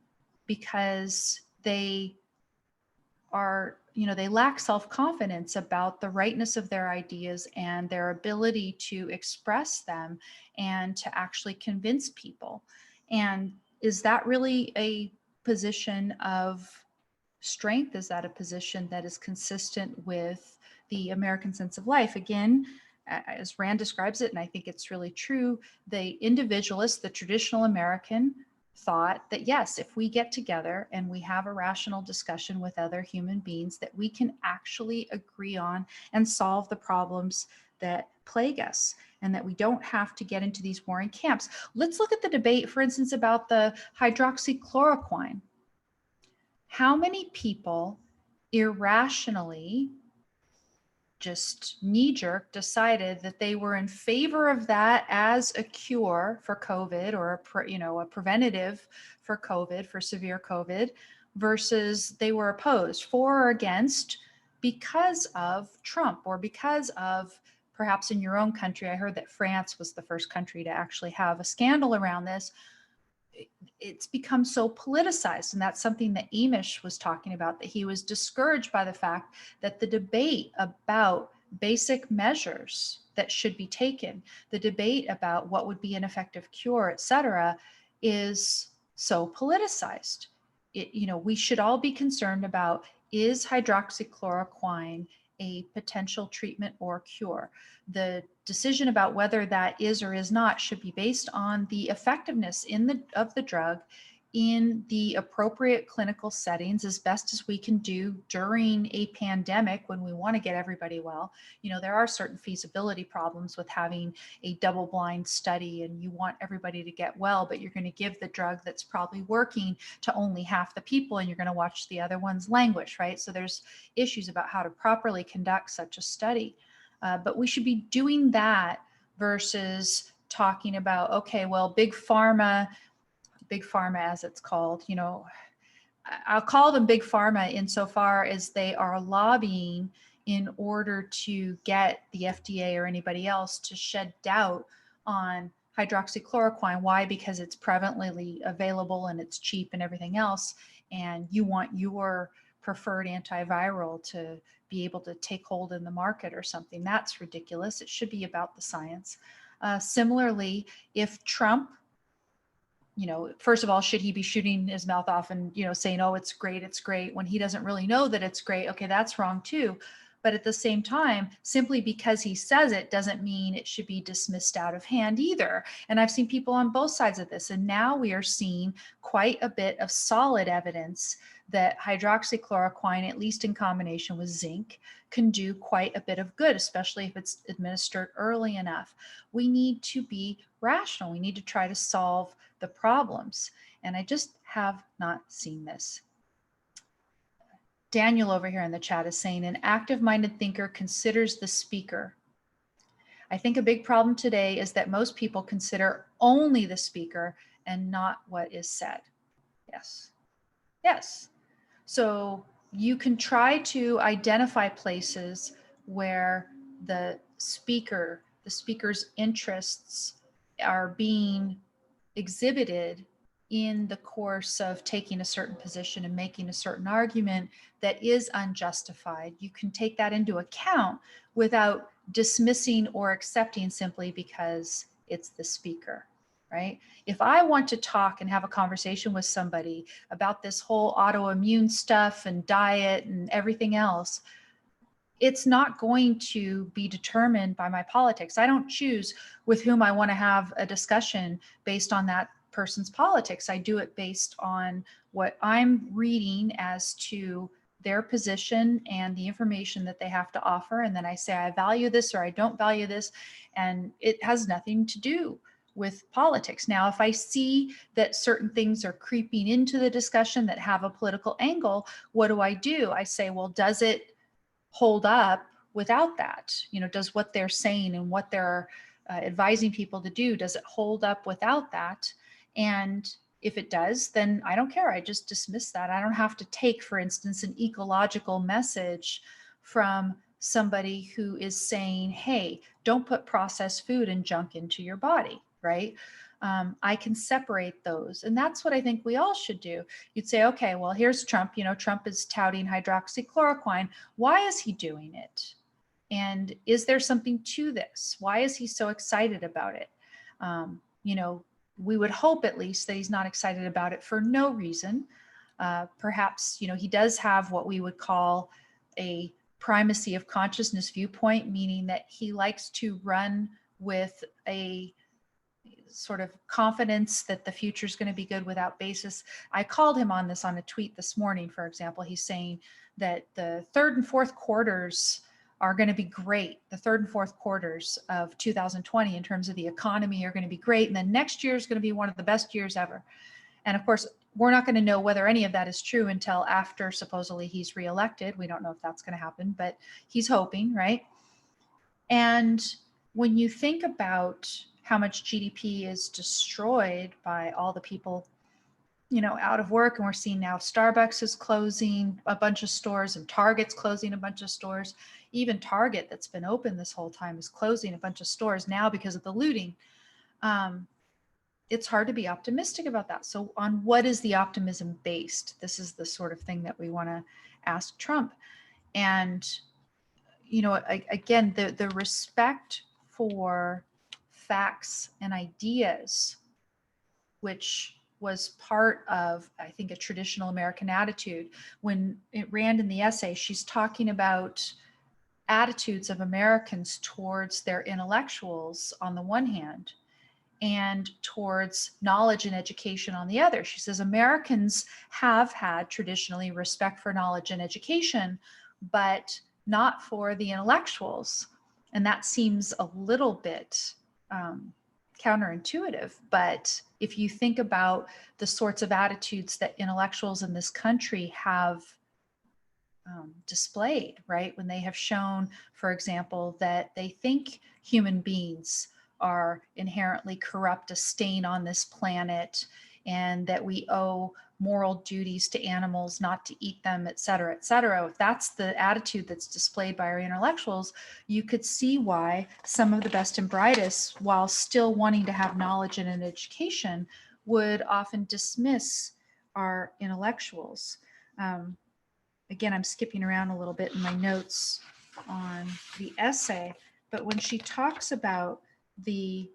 because they are, you know, they lack self-confidence about the rightness of their ideas and their ability to express them and to actually convince people. And is that really a position of strength? Is that a position that is consistent with the American sense of life? Again, as Rand describes it, and I think it's really true, the individualist, the traditional American, thought that yes, if we get together and we have a rational discussion with other human beings, that we can actually agree on and solve the problems that plague us, and that we don't have to get into these warring camps. Let's look at the debate, for instance, about the hydroxychloroquine. How many people irrationally, just knee-jerk, decided that they were in favor of that as a cure for COVID, or a preventative for COVID, for severe COVID, versus they were opposed, for or against, because of Trump, or because of, perhaps in your own country, I heard that France was the first country to actually have a scandal around this. It's become so politicized. And that's something that Amash was talking about, that he was discouraged by the fact that the debate about basic measures that should be taken, the debate about what would be an effective cure, et cetera, is so politicized. We should all be concerned about, is hydroxychloroquine a potential treatment or cure? The decision about whether that is or is not should be based on the effectiveness of the drug in the appropriate clinical settings, as best as we can do during a pandemic when we want to get everybody well. There are certain feasibility problems with having a double-blind study, and you want everybody to get well, but you're going to give the drug that's probably working to only half the people, and you're going to watch the other ones languish, right? So there's issues about how to properly conduct such a study. But we should be doing that versus talking about, okay, well, big pharma as it's called, I'll call them big pharma insofar as they are lobbying in order to get the FDA or anybody else to shed doubt on hydroxychloroquine. Why? Because it's prevalently available and it's cheap and everything else, and you want your preferred antiviral to be able to take hold in the market or something. That's ridiculous. It should be about the science. Similarly, if Trump first of all, should he be shooting his mouth off and, saying, oh, it's great, when he doesn't really know that it's great? Okay, that's wrong too. But at the same time, simply because he says it doesn't mean it should be dismissed out of hand either. And I've seen people on both sides of this. And now we are seeing quite a bit of solid evidence that hydroxychloroquine, at least in combination with zinc, can do quite a bit of good, especially if it's administered early enough. We need to be rational. We need to try to solve the problems. And I just have not seen this. Daniel over here in the chat is saying, an active-minded thinker considers the speaker. I think a big problem today is that most people consider only the speaker and not what is said. Yes. Yes. So you can try to identify places where the speaker's interests are being exhibited in the course of taking a certain position and making a certain argument that is unjustified. You can take that into account without dismissing or accepting simply because it's the speaker, right? If I want to talk and have a conversation with somebody about this whole autoimmune stuff and diet and everything else, it's not going to be determined by my politics. I don't choose with whom I want to have a discussion based on that person's politics. I do it based on what I'm reading as to their position and the information that they have to offer. And then I say, I value this or I don't value this. And it has nothing to do with politics. Now, if I see that certain things are creeping into the discussion that have a political angle, what do? I say, well, does it hold up without that? Does what they're saying and what they're advising people to do, does it hold up without that? And if it does, then I don't care. I just dismiss that. I don't have to take, for instance, an ecological message from somebody who is saying, hey, don't put processed food and junk into your body, right? I can separate those. And that's what I think we all should do. You'd say, okay, well, here's Trump. Trump is touting hydroxychloroquine. Why is he doing it? And is there something to this? Why is he so excited about it? We would hope at least that he's not excited about it for no reason. Perhaps, he does have what we would call a primacy of consciousness viewpoint, meaning that he likes to run with a sort of confidence that the future is going to be good without basis. I called him on this on a tweet this morning, for example. He's saying that the third and fourth quarters are going to be great. The third and fourth quarters of 2020 in terms of the economy are going to be great. And then next year is going to be one of the best years ever. And of course, we're not going to know whether any of that is true until after supposedly he's reelected. We don't know if that's going to happen, but he's hoping, right? And when you think about how much GDP is destroyed by all the people, out of work, and we're seeing now Starbucks is closing a bunch of stores and Target's closing a bunch of stores. Even Target, that's been open this whole time, is closing a bunch of stores now because of the looting. It's hard to be optimistic about that. So on what is the optimism based? This is the sort of thing that we want to ask Trump. And, again, the respect for facts and ideas, which was part of, I think, a traditional American attitude. When Rand in the essay, she's talking about attitudes of Americans towards their intellectuals on the one hand, and towards knowledge and education on the other. She says Americans have had traditionally respect for knowledge and education, but not for the intellectuals. And that seems a little bit counterintuitive. But if you think about the sorts of attitudes that intellectuals in this country have displayed, right? When they have shown, for example, that they think human beings are inherently corrupt, a stain on this planet, and that we owe moral duties to animals not to eat them, et cetera, et cetera. If that's the attitude that's displayed by our intellectuals, you could see why some of the best and brightest, while still wanting to have knowledge and an education, would often dismiss our intellectuals. Again, I'm skipping around a little bit in my notes on the essay, but when she talks about the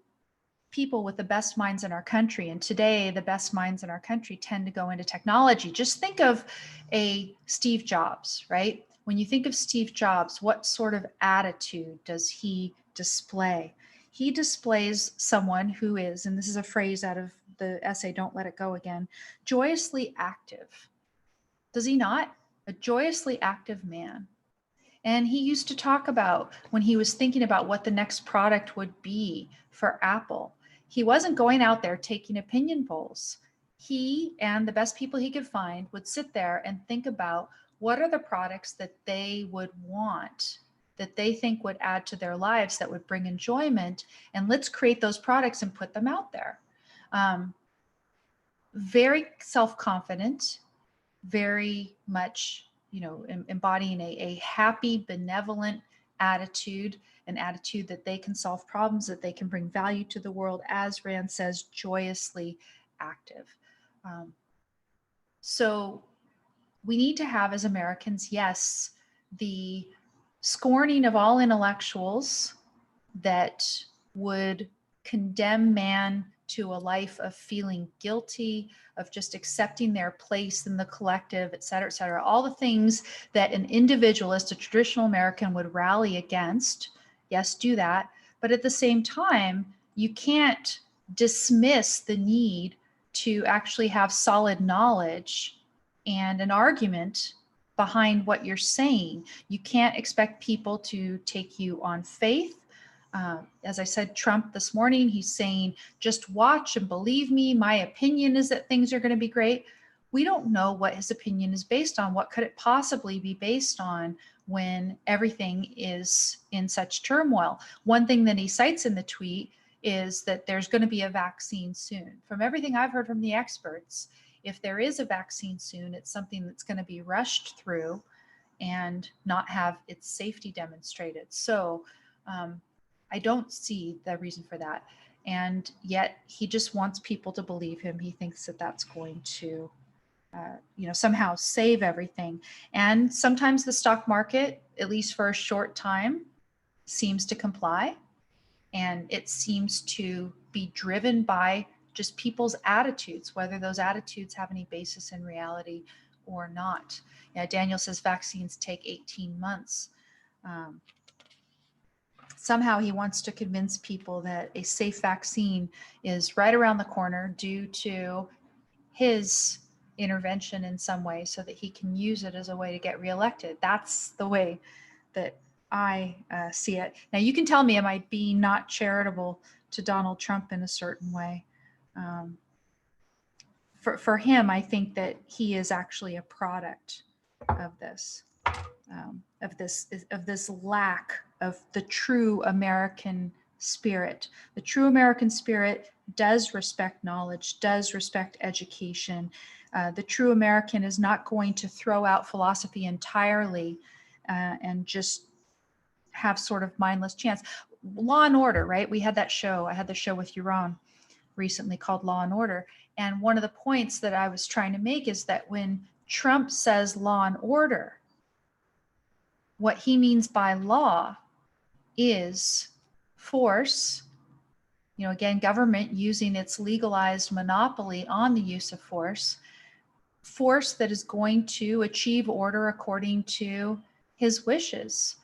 people with the best minds in our country. And today, the best minds in our country tend to go into technology. Just think of a Steve Jobs, right? When you think of Steve Jobs, what sort of attitude does he display? He displays someone who is, and this is a phrase out of the essay, Don't Let It Go Again, joyously active. Does he not? A joyously active man. And he used to talk about when he was thinking about what the next product would be for Apple. He wasn't going out there taking opinion polls. He and the best people he could find would sit there and think about what are the products that they would want, that they think would add to their lives, that would bring enjoyment, and let's create those products and put them out there. Very self-confident, very much, embodying a happy, benevolent attitude, an attitude that they can solve problems, that they can bring value to the world, as Rand says, joyously active. So we need to have, as Americans, yes, the scorning of all intellectuals that would condemn man to a life of feeling guilty, of just accepting their place in the collective, et cetera, all the things that an individualist, a traditional American would rally against. Yes, do that. But at the same time, you can't dismiss the need to actually have solid knowledge and an argument behind what you're saying. You can't expect people to take you on faith. As I said, Trump this morning, he's saying, just watch and believe me. My opinion is that things are going to be great. We don't know what his opinion is based on. What could it possibly be based on when everything is in such turmoil? One thing that he cites in the tweet is that there's going to be a vaccine soon. From everything I've heard from the experts, if there is a vaccine soon, it's something that's going to be rushed through and not have its safety demonstrated. So I don't see the reason for that. And yet he just wants people to believe him. He thinks that that's going to, somehow save everything. And sometimes the stock market, at least for a short time, seems to comply. And it seems to be driven by just people's attitudes, whether those attitudes have any basis in reality or not. Yeah, Daniel says vaccines take 18 months. Somehow he wants to convince people that a safe vaccine is right around the corner due to his intervention in some way so that he can use it as a way to get reelected. That's the way that I see it. Now, you can tell me, am I being not charitable to Donald Trump in a certain way? For him, I think that he is actually a product of this. Of this lack of the true American spirit. The true American spirit does respect knowledge, does respect education. The true American is not going to throw out philosophy entirely and just have sort of mindless chance. Law and Order, right? We had that show. I had the show with Yaron recently called Law and Order. And one of the points that I was trying to make is that when Trump says law and order, what he means by law is force, again, government using its legalized monopoly on the use of force that is going to achieve order according to his wishes.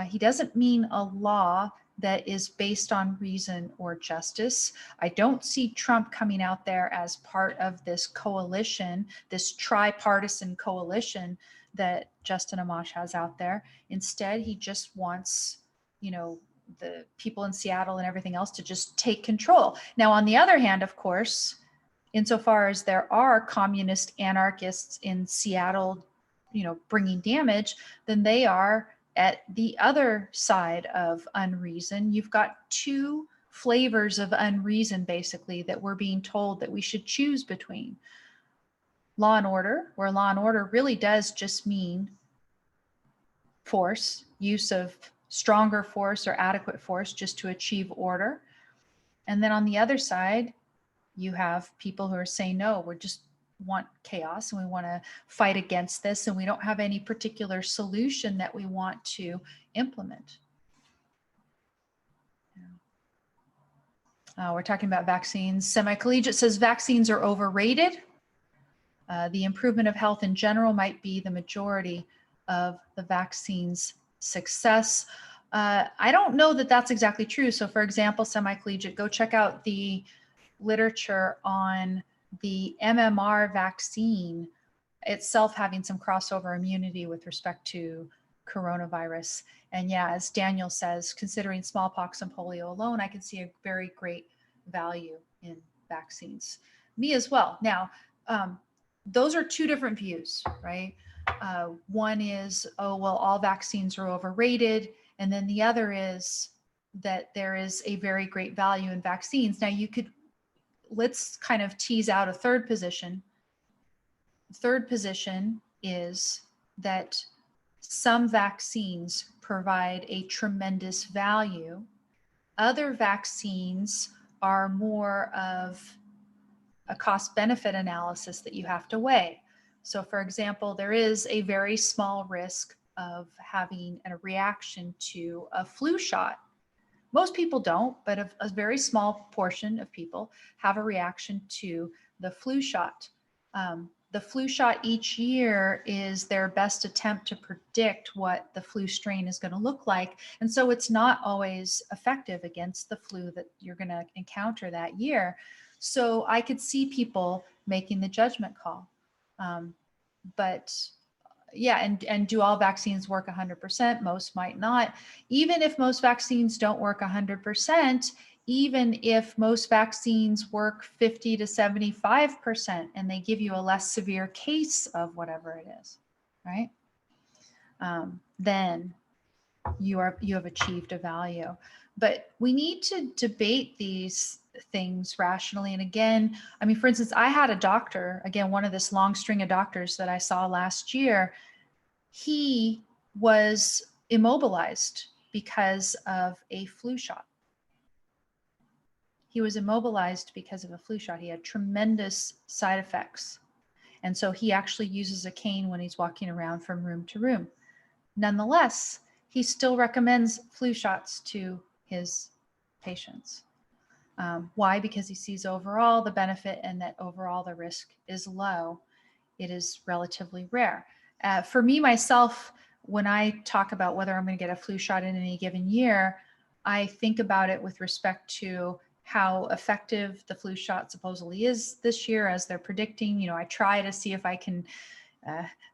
He doesn't mean a law that is based on reason or justice. I don't see Trump coming out there as part of this coalition, this tripartisan coalition that Justin Amash has out there. Instead, he just wants, the people in Seattle and everything else to just take control. Now, on the other hand, of course, insofar as there are communist anarchists in Seattle, bringing damage, then they are at the other side of unreason. You've got two flavors of unreason, basically, that we're being told that we should choose between. Law and order, where law and order really does just mean force, use of stronger force or adequate force just to achieve order. And then on the other side, you have people who are saying, no, we just want chaos and we want to fight against this, and we don't have any particular solution that we want to implement. We're talking about vaccines. SemiCollegiate says vaccines are overrated. The improvement of health in general might be the majority of the vaccine's success. I don't know that that's exactly true. So for example, SemiCollegiate, go check out the literature on the MMR vaccine itself having some crossover immunity with respect to coronavirus. And yeah, as Daniel says, considering smallpox and polio alone, I can see a very great value in vaccines. Me as well. Now, those are two different views, right? One is, oh, well, all vaccines are overrated. And then the other is that there is a very great value in vaccines. Now, let's kind of tease out a third position. Third position is that some vaccines provide a tremendous value. Other vaccines are more of a cost-benefit analysis that you have to weigh. So for example, there is a very small risk of having a reaction to a flu shot. Most people don't, but a very small portion of people have a reaction to the flu shot. The flu shot each year is their best attempt to predict what the flu strain is going to look like. And so it's not always effective against the flu that you're going to encounter that year. So I could see people making the judgment call. But yeah, and do all vaccines work 100%? Most might not. Even if most vaccines don't work 100%, even if most vaccines work 50 to 75% and they give you a less severe case of whatever it is, right? Then you have achieved a value. But we need to debate these things rationally. And again, I mean, for instance, I had a doctor, again, one of this long string of doctors that I saw last year. He was immobilized because of a flu shot. He was immobilized because of a flu shot. He had tremendous side effects. And so he actually uses a cane when he's walking around from room to room. Nonetheless, he still recommends flu shots to his patients. Why? Because he sees overall the benefit and that overall the risk is low. It is relatively rare. For me, myself, when I talk about whether I'm going to get a flu shot in any given year, I think about it with respect to how effective the flu shot supposedly is this year, as they're predicting. You know, I try to see if I can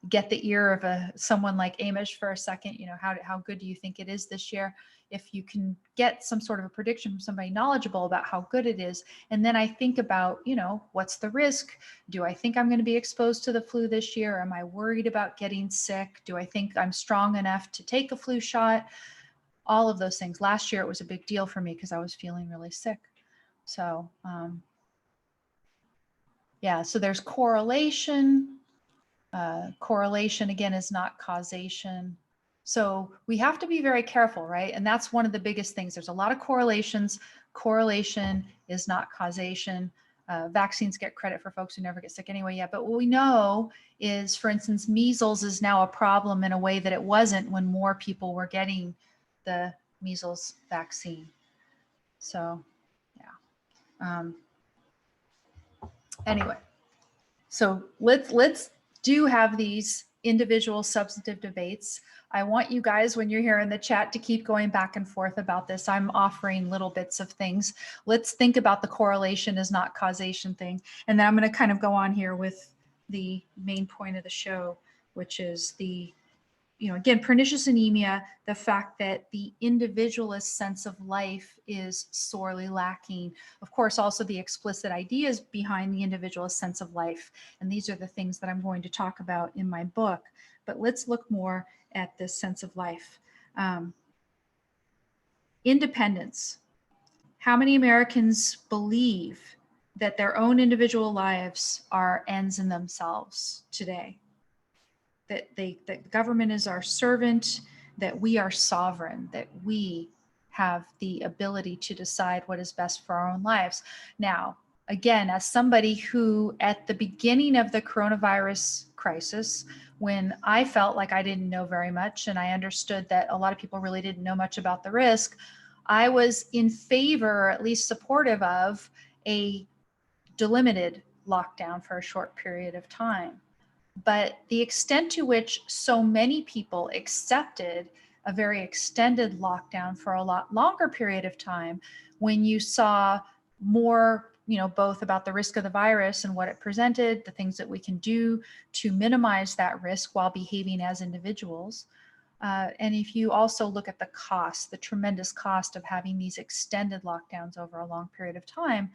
get the ear of someone like Amash for a second. You know, how good do you think it is this year? If you can get some sort of a prediction from somebody knowledgeable about how good it is. And then I think about, you know, what's the risk? Do I think I'm going to be exposed to the flu this year? Am I worried about getting sick? Do I think I'm strong enough to take a flu shot? All of those things. Last year, it was a big deal for me because I was feeling really sick. So, yeah, so there's correlation. Correlation, again, is not causation. So we have to be very careful, right? And that's one of the biggest things. There's a lot of correlations. Correlation is not causation. Vaccines get credit for folks who never get sick anyway. Yeah, but what we know is, for instance, measles is now a problem in a way that it wasn't when more people were getting the measles vaccine. So, yeah. Anyway, so let's do have these individual substantive debates. I want you guys, when you're here in the chat, to keep going back and forth about this. I'm offering little bits of things. Let's think about the correlation is not causation thing. And then I'm going to kind of go on here with the main point of the show, which is the, you know, again, pernicious anemia, the fact that the individualist sense of life is sorely lacking. Of course, also the explicit ideas behind the individualist sense of life. And these are the things that I'm going to talk about in my book. But let's look more at this sense of life. Independence. How many Americans believe that their own individual lives are ends in themselves today? That government is our servant, that we are sovereign, that we have the ability to decide what is best for our own lives. Now, again, as somebody who at the beginning of the coronavirus crisis, when I felt like I didn't know very much and I understood that a lot of people really didn't know much about the risk, I was in favor, or at least supportive of, a delimited lockdown for a short period of time. But the extent to which so many people accepted a very extended lockdown for a lot longer period of time, when you saw more, both about the risk of the virus and what it presented, the things that we can do to minimize that risk while behaving as individuals. And if you also look at the cost, the tremendous cost of having these extended lockdowns over a long period of time,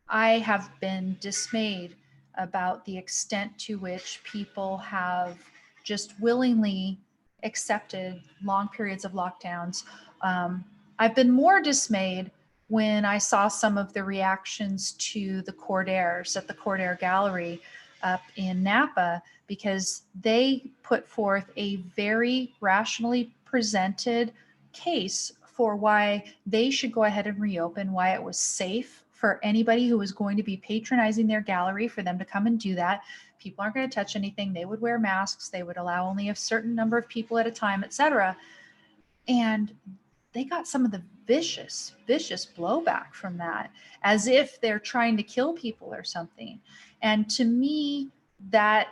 I have been dismayed about the extent to which people have just willingly accepted long periods of lockdowns. I've been more dismayed when I saw some of the reactions to the Cordairs at the Cordair Gallery up in Napa, because they put forth a very rationally presented case for why they should go ahead and reopen, why it was safe for anybody who was going to be patronizing their gallery for them to come and do that. People aren't going to touch anything. They would wear masks. They would allow only a certain number of people at a time, etc. And they got some of the vicious blowback from that, as if they're trying to kill people or something. And to me, that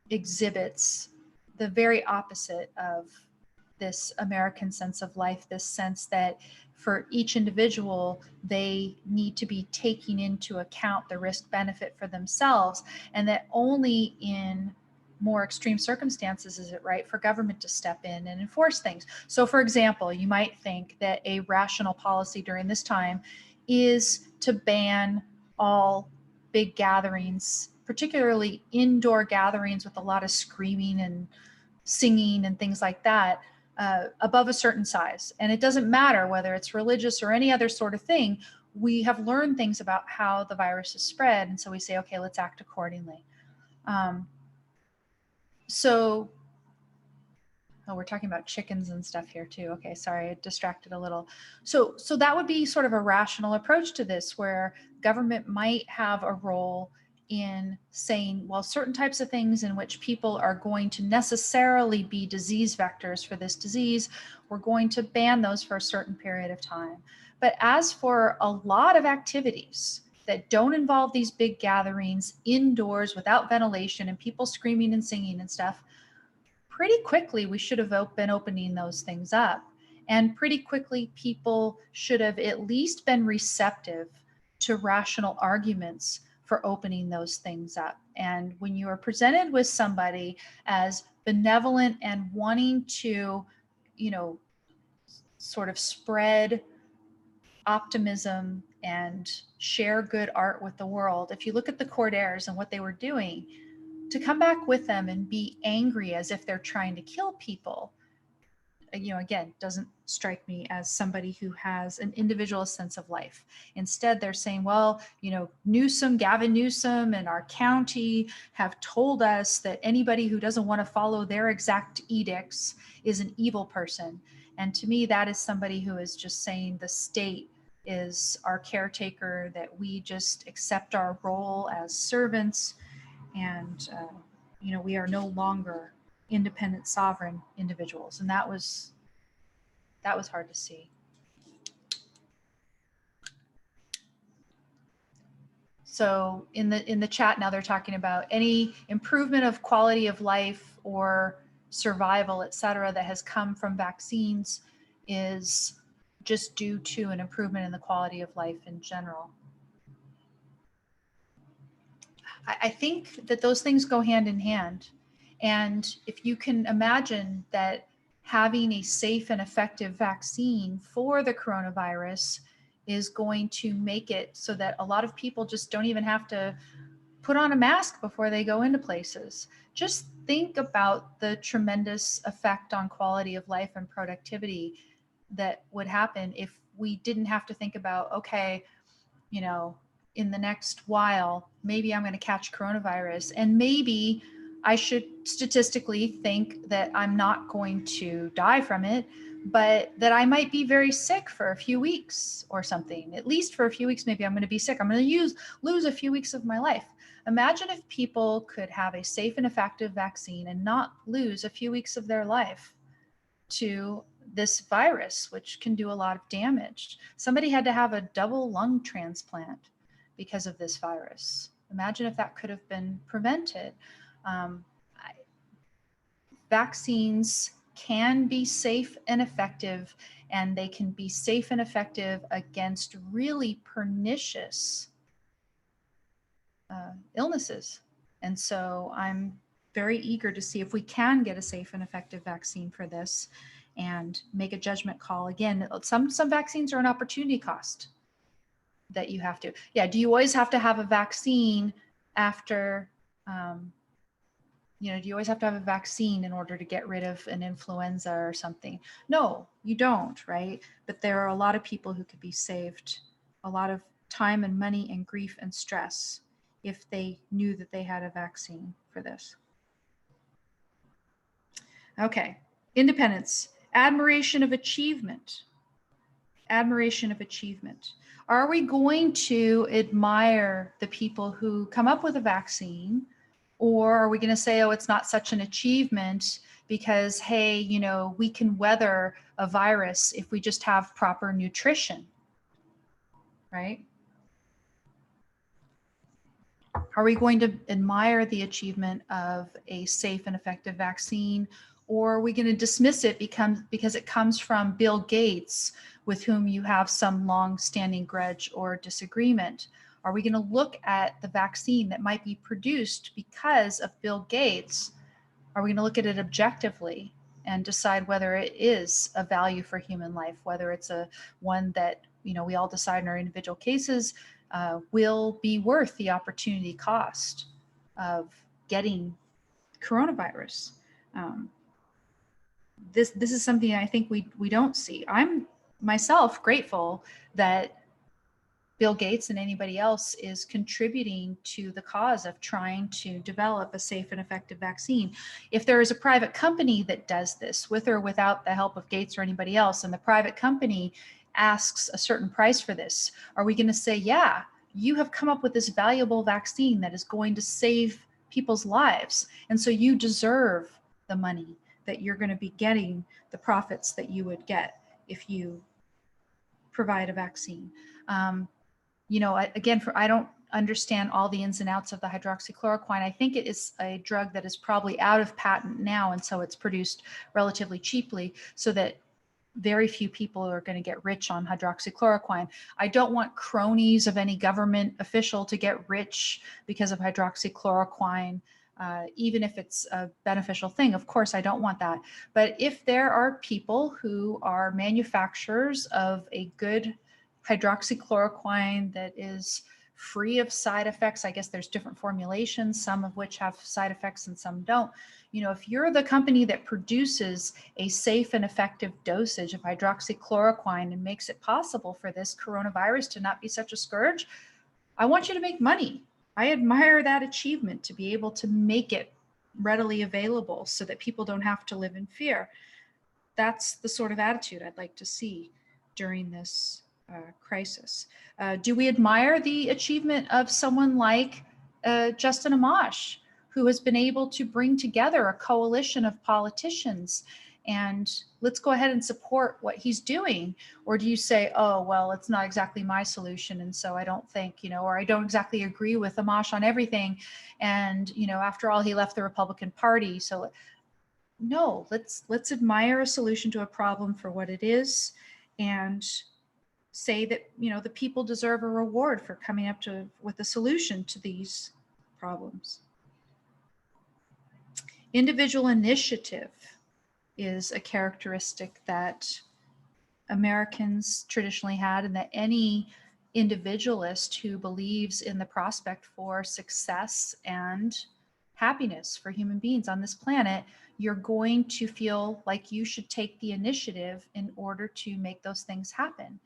exhibits the very opposite of this American sense of life, this sense that for each individual, they need to be taking into account the risk benefit for themselves, and that only in more extreme circumstances is it right for government to step in and enforce things. So for example, you might think that a rational policy during this time is to ban all big gatherings, particularly indoor gatherings with a lot of screaming and singing and things like that, above a certain size. And it doesn't matter whether it's religious or any other sort of thing. We have learned things about how the virus is spread. And so we say, okay, let's act accordingly. We're talking about chickens and stuff here too. Okay, sorry, I distracted a little. So that would be sort of a rational approach to this, where government might have a role in saying, well, certain types of things in which people are going to necessarily be disease vectors for this disease, we're going to ban those for a certain period of time. But as for a lot of activities that don't involve these big gatherings indoors without ventilation and people screaming and singing and stuff, pretty quickly we should have been opening those things up. And pretty quickly people should have at least been receptive to rational arguments for opening those things up. And when you are presented with somebody as benevolent and wanting to, sort of spread optimism and share good art with the world, if you look at the Cordairs and what they were doing, to come back with them and be angry as if they're trying to kill people, again, doesn't strike me as somebody who has an individualist sense of life. Instead, they're saying, well, Gavin Newsom and our county have told us that anybody who doesn't want to follow their exact edicts is an evil person. And to me, that is somebody who is just saying the state is our caretaker, that we just accept our role as servants, and we are no longer independent, sovereign individuals. And that was hard to see. So in the chat now, they're talking about any improvement of quality of life or survival, et cetera, that has come from vaccines is just due to an improvement in the quality of life in general. I think that those things go hand in hand. And if you can imagine that having a safe and effective vaccine for the coronavirus is going to make it so that a lot of people just don't even have to put on a mask before they go into places. Just think about the tremendous effect on quality of life and productivity that would happen if we didn't have to think about, okay, in the next while, maybe I'm going to catch coronavirus, and maybe I should statistically think that I'm not going to die from it, but that I might be very sick for a few weeks or something. At least for a few weeks, maybe I'm going to be sick. I'm going to lose a few weeks of my life. Imagine if people could have a safe and effective vaccine and not lose a few weeks of their life to this virus, which can do a lot of damage. Somebody had to have a double lung transplant because of this virus. Imagine if that could have been prevented. Vaccines can be safe and effective, and they can be safe and effective against really pernicious illnesses. And so I'm very eager to see if we can get a safe and effective vaccine for this and make a judgment call. Again, some vaccines are an opportunity cost that you have to. Yeah, do you always have to have a vaccine after, do you always have to have a vaccine in order to get rid of an influenza or something? No, you don't, right? But there are a lot of people who could be saved a lot of time and money and grief and stress if they knew that they had a vaccine for this. Okay, independence, admiration of achievement. Admiration of achievement. Are we going to admire the people who come up with a vaccine, or are we going to say, oh, it's not such an achievement because, hey, we can weather a virus if we just have proper nutrition, right? Are we going to admire the achievement of a safe and effective vaccine, or are we going to dismiss it because it comes from Bill Gates, with whom you have some long-standing grudge or disagreement? Are we going to look at the vaccine that might be produced because of Bill Gates? Are we going to look at it objectively and decide whether it is a value for human life, whether it's one that we all decide in our individual cases will be worth the opportunity cost of getting coronavirus? This is something I think we don't see. I'm myself grateful that Bill Gates and anybody else is contributing to the cause of trying to develop a safe and effective vaccine. If there is a private company that does this with or without the help of Gates or anybody else, and the private company asks a certain price for this, are we going to say, yeah, you have come up with this valuable vaccine that is going to save people's lives, and so you deserve the money that you're going to be getting, the profits that you would get if you provide a vaccine? Again, I don't understand all the ins and outs of the hydroxychloroquine. I think it is a drug that is probably out of patent now, and so it's produced relatively cheaply so that very few people are going to get rich on hydroxychloroquine. I don't want cronies of any government official to get rich because of hydroxychloroquine, even if it's a beneficial thing. Of course, I don't want that. But if there are people who are manufacturers of a good hydroxychloroquine that is free of side effects, I guess there's different formulations, some of which have side effects and some don't. If you're the company that produces a safe and effective dosage of hydroxychloroquine and makes it possible for this coronavirus to not be such a scourge, I want you to make money. I admire that achievement, to be able to make it readily available so that people don't have to live in fear. That's the sort of attitude I'd like to see during this crisis. Do we admire the achievement of someone like Justin Amash, who has been able to bring together a coalition of politicians, and let's go ahead and support what he's doing? Or do you say, oh, well, it's not exactly my solution, and so I don't think, or I don't exactly agree with Amash on everything, and after all, he left the Republican Party. So no, let's admire a solution to a problem for what it is, and say that the people deserve a reward for coming up with a solution to these problems. Individual initiative is a characteristic that Americans traditionally had, and that any individualist who believes in the prospect for success and happiness for human beings on this planet, you're going to feel like you should take the initiative in order to make those things happen.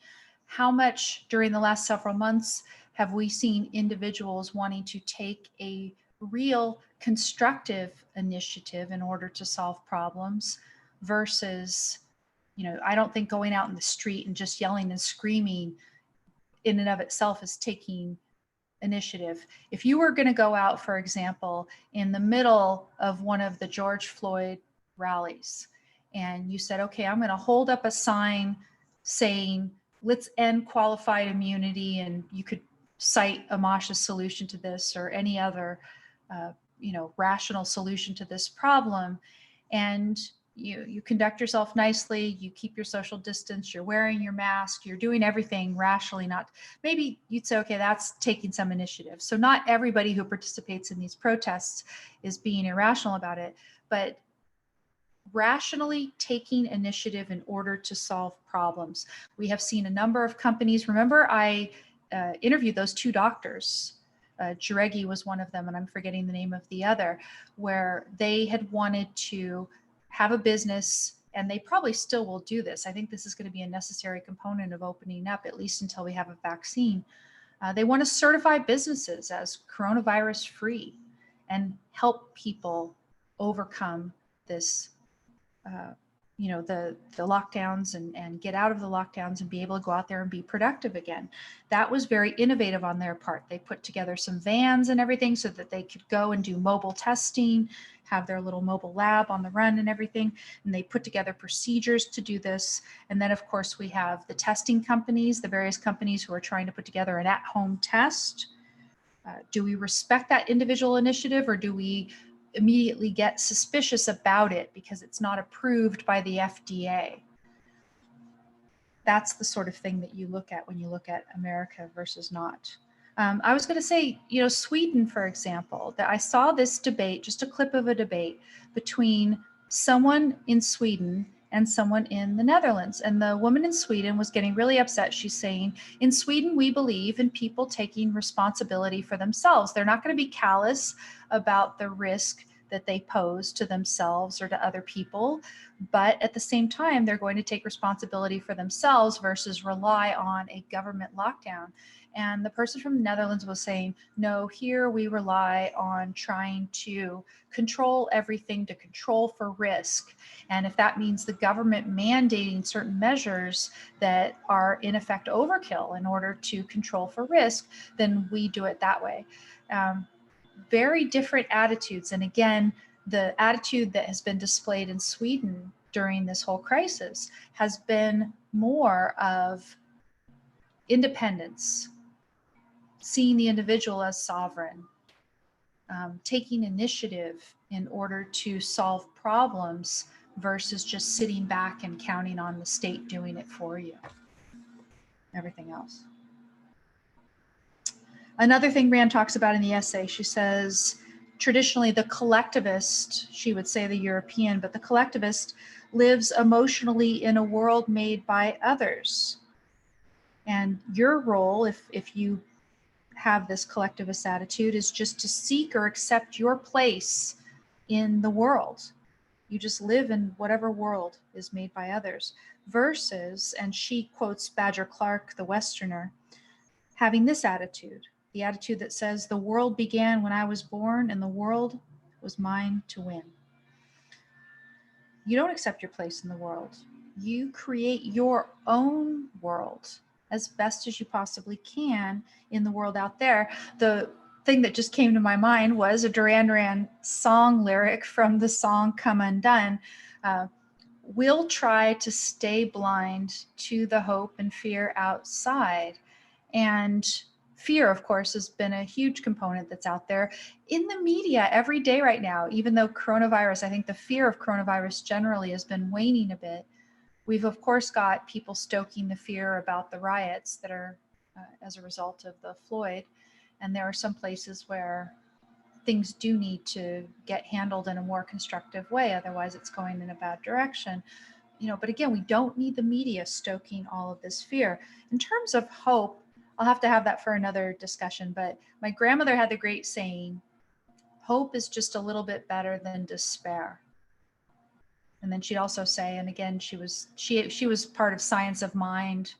How much during the last several months have we seen individuals wanting to take a real constructive initiative in order to solve problems versus, I don't think going out in the street and just yelling and screaming in and of itself is taking initiative. If you were going to go out, for example, in the middle of one of the George Floyd rallies, and you said, okay, I'm going to hold up a sign saying, let's end qualified immunity, and you could cite Amash's solution to this or any other, rational solution to this problem, and you conduct yourself nicely, you keep your social distance, you're wearing your mask, you're doing everything rationally, not maybe you'd say, okay, that's taking some initiative. So not everybody who participates in these protests is being irrational about it, but rationally taking initiative in order to solve problems. We have seen a number of companies. Remember, I interviewed those two doctors. Jareggi was one of them, and I'm forgetting the name of the other, where they had wanted to have a business, and they probably still will do this. I think this is going to be a necessary component of opening up, at least until we have a vaccine. They want to certify businesses as coronavirus free and help people overcome this the lockdowns and get out of the lockdowns and be able to go out there and be productive again. That was very innovative on their part. They put together some vans and everything so that they could go and do mobile testing, have their little mobile lab on the run and everything. And they put together procedures to do this. And then, of course, we have the testing companies, the various companies who are trying to put together an at-home test. Do we respect that individual initiative, or do we immediately get suspicious about it because it's not approved by the FDA? That's the sort of thing that you look at when you look at America versus not. I was going to say, Sweden, for example, that I saw this debate, just a clip of a debate between someone in Sweden and someone in the Netherlands. And the woman in Sweden was getting really upset. She's saying, in Sweden, we believe in people taking responsibility for themselves. They're not going to be callous about the risk that they pose to themselves or to other people. But at the same time, they're going to take responsibility for themselves versus rely on a government lockdown. And the person from the Netherlands was saying, no, here we rely on trying to control everything, to control for risk. And if that means the government mandating certain measures that are in effect overkill in order to control for risk, then we do it that way. Very different attitudes. And again, the attitude that has been displayed in Sweden during this whole crisis has been more of independence, seeing the individual as sovereign, taking initiative in order to solve problems versus just sitting back and counting on the state doing it for you. Everything else. Another thing Rand talks about in the essay, she says, traditionally the collectivist, she would say the European, but the collectivist lives emotionally in a world made by others. And your role, if you have this collectivist attitude, is just to seek or accept your place in the world. You just live in whatever world is made by others. Versus, and she quotes Badger Clark, the Westerner, having this attitude, the attitude that says, the world began when I was born and the world was mine to win. You don't accept your place in the world. You create your own world as best as you possibly can in the world out there. The thing that just came to my mind was a Duran Duran song lyric from the song Come Undone. We'll try to stay blind to the hope and fear outside. And fear, of course, has been a huge component that's out there in the media every day right now. Even though coronavirus, I think the fear of coronavirus generally has been waning a bit. We've, of course, got people stoking the fear about the riots that are as a result of the Floyd. And there are some places where things do need to get handled in a more constructive way. Otherwise, it's going in a bad direction. But again, we don't need the media stoking all of this fear. In terms of hope, I'll have to have that for another discussion. But my grandmother had the great saying, hope is just a little bit better than despair. And then she'd also say, and again, she was part of Science of Mind,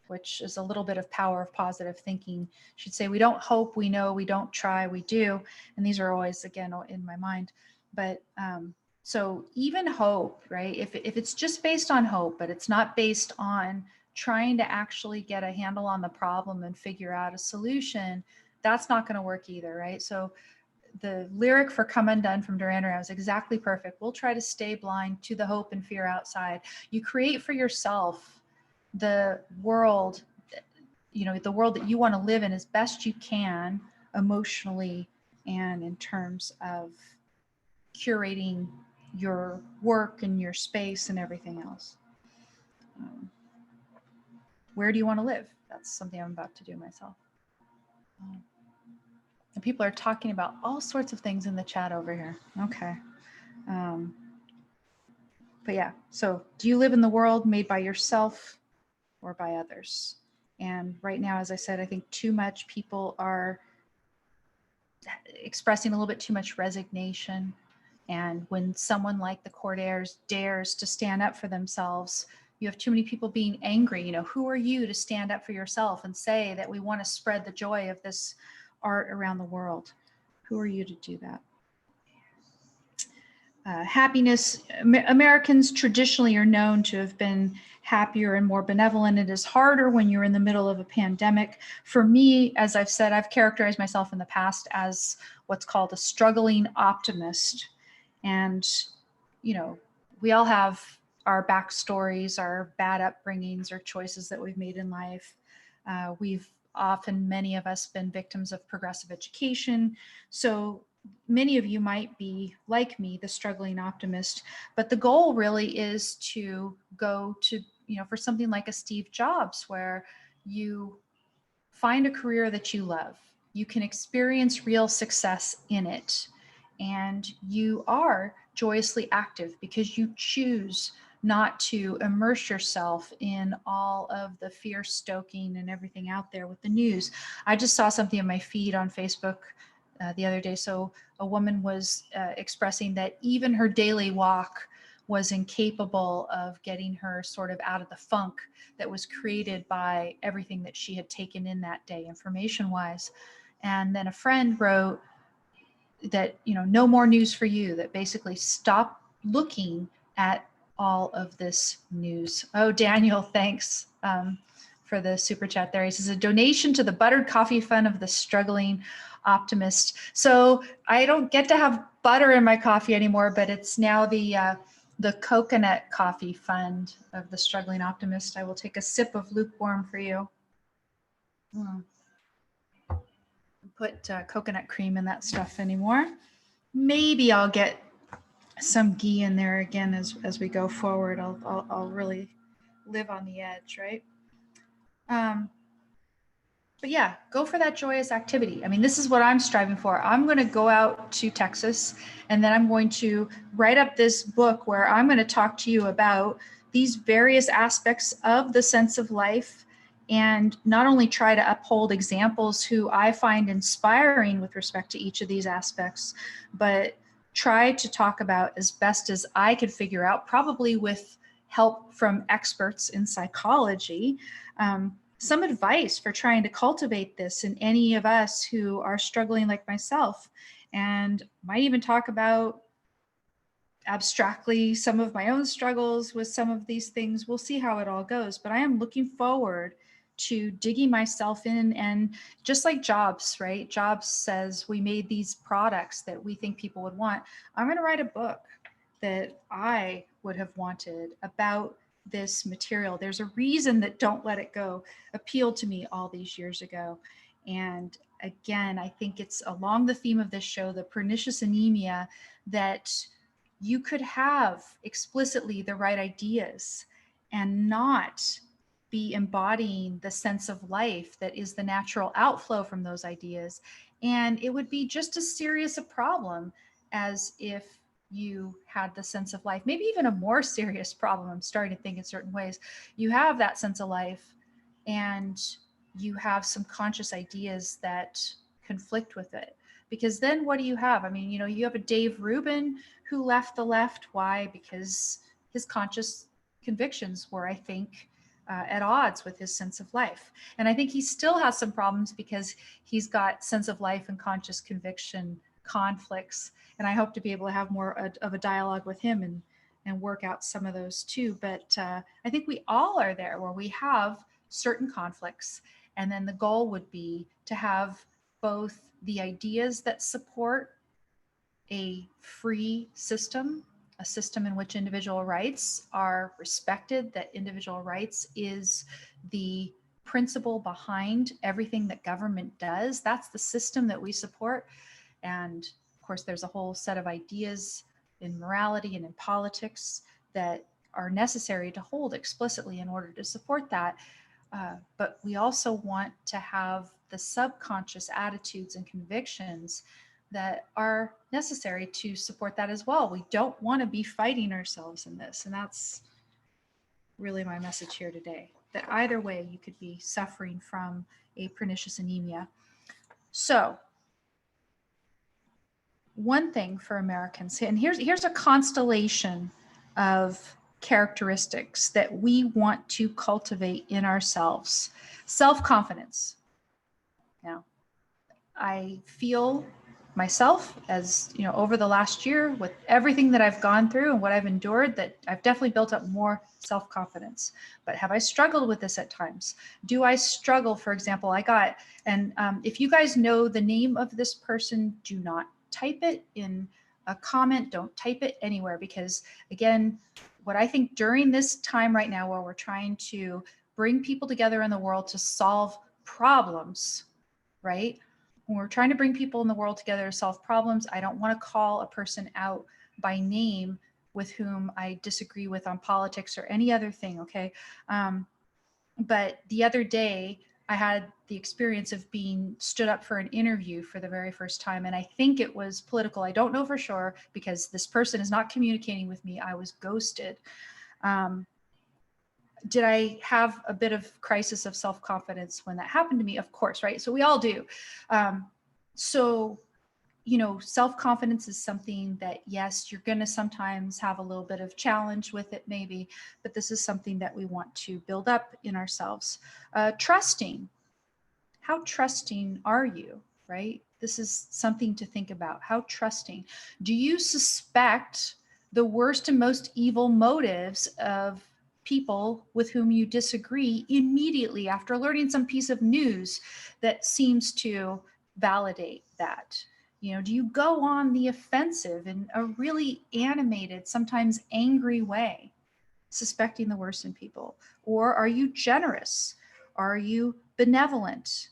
which is a little bit of power of positive thinking. She'd say, we don't hope, we know, we don't try, we do. And these are always, again, in my mind. But so even hope, right? If it's just based on hope, but it's not based on trying to actually get a handle on the problem and figure out a solution, that's not going to work either, right? So the lyric for Come Undone from Duran Duran was exactly perfect. We'll try to stay blind to the hope and fear outside. You create for yourself the world, the world that you want to live in as best you can, emotionally and in terms of curating your work and your space and everything else. Where do you want to live? That's something I'm about to do myself. And people are talking about all sorts of things in the chat over here. Okay. But yeah, so do you live in the world made by yourself or by others? And right now, as I said, I think too much people are expressing a little bit too much resignation. And when someone like the Cordaires dares to stand up for themselves, you have too many people being angry. Who are you to stand up for yourself and say that we want to spread the joy of this art around the world? Who are you to do that? Happiness, Americans traditionally are known to have been happier and more benevolent. It is harder when you're in the middle of a pandemic. For me, as I've said, I've characterized myself in the past as what's called a struggling optimist. And, we all have our backstories, our bad upbringings, or choices that we've made in life. We've often, many of us, been victims of progressive education. So many of you might be like me, the struggling optimist, but the goal really is to go to, for something like a Steve Jobs, where you find a career that you love, you can experience real success in it, and you are joyously active because you choose not to immerse yourself in all of the fear stoking and everything out there with the news. I just saw something in my feed on Facebook the other day. So a woman was expressing that even her daily walk was incapable of getting her sort of out of the funk that was created by everything that she had taken in that day, information-wise. And then a friend wrote that, no more news for you, that basically stop looking at all of this news. Oh, Daniel, thanks for the super chat there. He says, a donation to the Buttered Coffee Fund of the Struggling Optimist. So I don't get to have butter in my coffee anymore, but it's now the Coconut Coffee Fund of the Struggling Optimist. I will take a sip of lukewarm for you. Put coconut cream in that stuff anymore. Maybe I'll get some ghee in there again as we go forward. I'll really live on the edge, right? But yeah, go for that joyous activity. I mean, this is what I'm striving for. I'm going to go out to Texas, and then I'm going to write up this book where I'm going to talk to you about these various aspects of the sense of life, and not only try to uphold examples who I find inspiring with respect to each of these aspects, but try to talk about, as best as I could figure out, probably with help from experts in psychology, some advice for trying to cultivate this in any of us who are struggling like myself, and might even talk about abstractly some of my own struggles with some of these things. We'll see how it all goes, but I am looking forward to digging myself in. And just like Jobs, right? Jobs says we made these products that we think people would want. I'm going to write a book that I would have wanted about this material. There's a reason that Don't Let It Go appealed to me all these years ago. And again, I think it's along the theme of this show, the pernicious anemia, that you could have explicitly the right ideas and not be embodying the sense of life that is the natural outflow from those ideas. And it would be just as serious a problem as if you had the sense of life, maybe even a more serious problem. I'm starting to think in certain ways. You have that sense of life and you have some conscious ideas that conflict with it. Because then what do you have? I mean, you have a Dave Rubin who left the left. Why? Because his conscious convictions were, I think, at odds with his sense of life. And I think he still has some problems because he's got sense of life and conscious conviction conflicts. And I hope to be able to have more of a dialogue with him and work out some of those too. But I think we all are there where we have certain conflicts. And then the goal would be to have both the ideas that support a free system, a system in which individual rights are respected, that individual rights is the principle behind everything that government does. That's the system that we support. And of course, there's a whole set of ideas in morality and in politics that are necessary to hold explicitly in order to support that. But we also want to have the subconscious attitudes and convictions that are necessary to support that as well. We don't want to be fighting ourselves in this. And that's really my message here today, that either way you could be suffering from a pernicious anemia. So one thing for Americans, and here's a constellation of characteristics that we want to cultivate in ourselves. Self-confidence. Now, I feel myself, as you know, over the last year with everything that I've gone through and what I've endured, that I've definitely built up more self-confidence. But have I struggled with this at times? Do I struggle, for example, if you guys know the name of this person, do not type it in a comment. Don't type it anywhere, because again, what I think during this time right now where we're trying to bring people together in the world to solve problems, right? When we're trying to bring people in the world together to solve problems, I don't want to call a person out by name with whom I disagree with on politics or any other thing, okay? But the other day, I had the experience of being stood up for an interview for the very first time, and I think it was political. I don't know for sure because this person is not communicating with me. I was ghosted. Did I have a bit of crisis of self-confidence when that happened to me? Of course, right? So we all do. So, you know, self-confidence is something that, yes, you're going to sometimes have a little bit of challenge with it maybe, but this is something that we want to build up in ourselves. Trusting. How trusting are you, right? This is something to think about. How trusting. Do you suspect the worst and most evil motives of people with whom you disagree immediately after learning some piece of news that seems to validate that? You know, do you go on the offensive in a really animated, sometimes angry way, suspecting the worst in people? Or are you generous? Are you benevolent?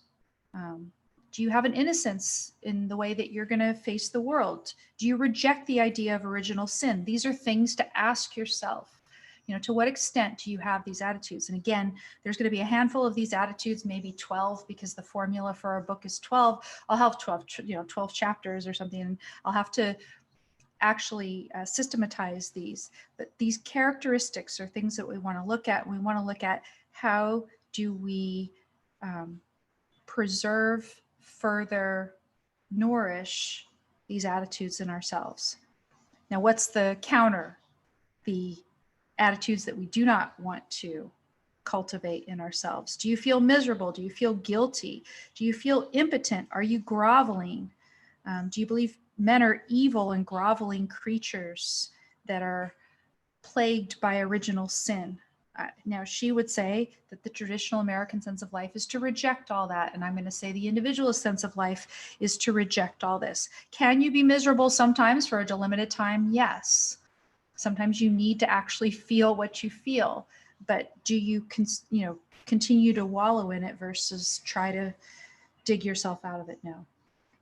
Do you have an innocence in the way that you're going to face the world? Do you reject the idea of original sin? These are things to ask yourself. You know, to what extent do you have these attitudes? And again, there's going to be a handful of these attitudes, maybe 12, because the formula for our book is 12. I'll have 12 chapters or something, and I'll have to actually systematize these. But these characteristics are things that we want to look at. We want to look at how do we preserve, further nourish these attitudes in ourselves. Now, what's the counter? The attitudes that we do not want to cultivate in ourselves. Do you feel miserable? Do you feel guilty? Do you feel impotent? Are you groveling? Do you believe men are evil and groveling creatures that are plagued by original sin? Now, she would say that the traditional American sense of life is to reject all that. And I'm going to say the individualist sense of life is to reject all this. Can you be miserable sometimes for a delimited time? Yes. Sometimes you need to actually feel what you feel. But do you, continue to wallow in it versus try to dig yourself out of it? No.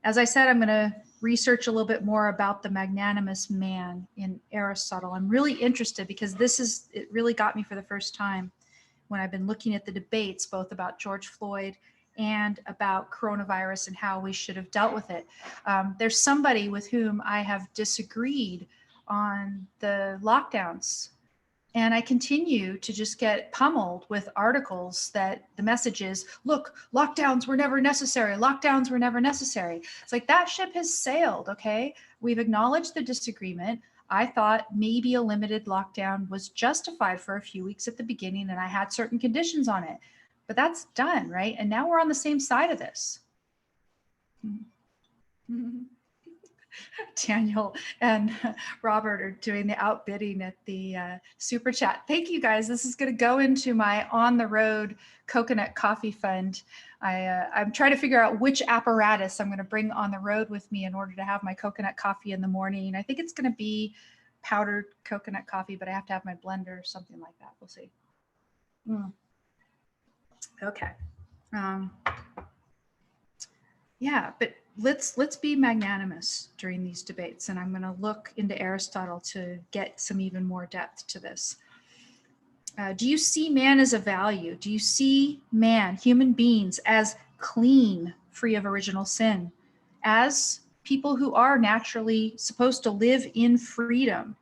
As I said, I'm going to research a little bit more about the magnanimous man in Aristotle. I'm really interested because it really got me for the first time when I've been looking at the debates, both about George Floyd and about coronavirus and how we should have dealt with it. There's somebody with whom I have disagreed on the lockdowns. And I continue to just get pummeled with articles that the message is, look, lockdowns were never necessary. Lockdowns were never necessary. It's like that ship has sailed, okay? We've acknowledged the disagreement. I thought maybe a limited lockdown was justified for a few weeks at the beginning, and I had certain conditions on it. But that's done, right? And now we're on the same side of this. Daniel and Robert are doing the outbidding at the super chat. Thank you guys. This is going to go into my on the road coconut coffee fund. I'm trying to figure out which apparatus I'm going to bring on the road with me in order to have my coconut coffee in the morning. I think it's going to be powdered coconut coffee, but I have to have my blender or something like that. We'll see. Okay. Yeah, but let's be magnanimous during these debates, and I'm going to look into Aristotle to get some even more depth to this. Do you see man as a value? Do you see man, human beings, as clean, free of original sin, as people who are naturally supposed to live in freedom,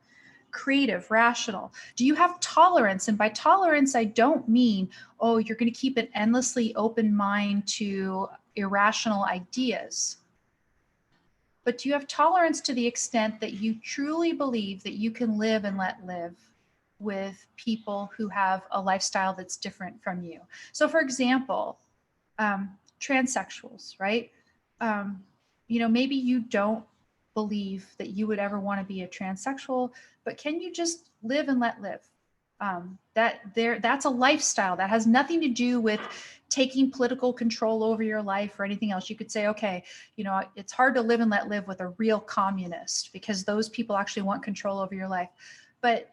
creative, rational? Do you have tolerance? And by tolerance, I don't mean, oh, you're going to keep an endlessly open mind to irrational ideas. But do you have tolerance to the extent that you truly believe that you can live and let live with people who have a lifestyle that's different from you? So for example, transsexuals, right? Maybe you don't believe that you would ever want to be a transsexual, but can you just live and let live? That's a lifestyle that has nothing to do with taking political control over your life or anything else. You could say, okay, it's hard to live and let live with a real communist because those people actually want control over your life. But,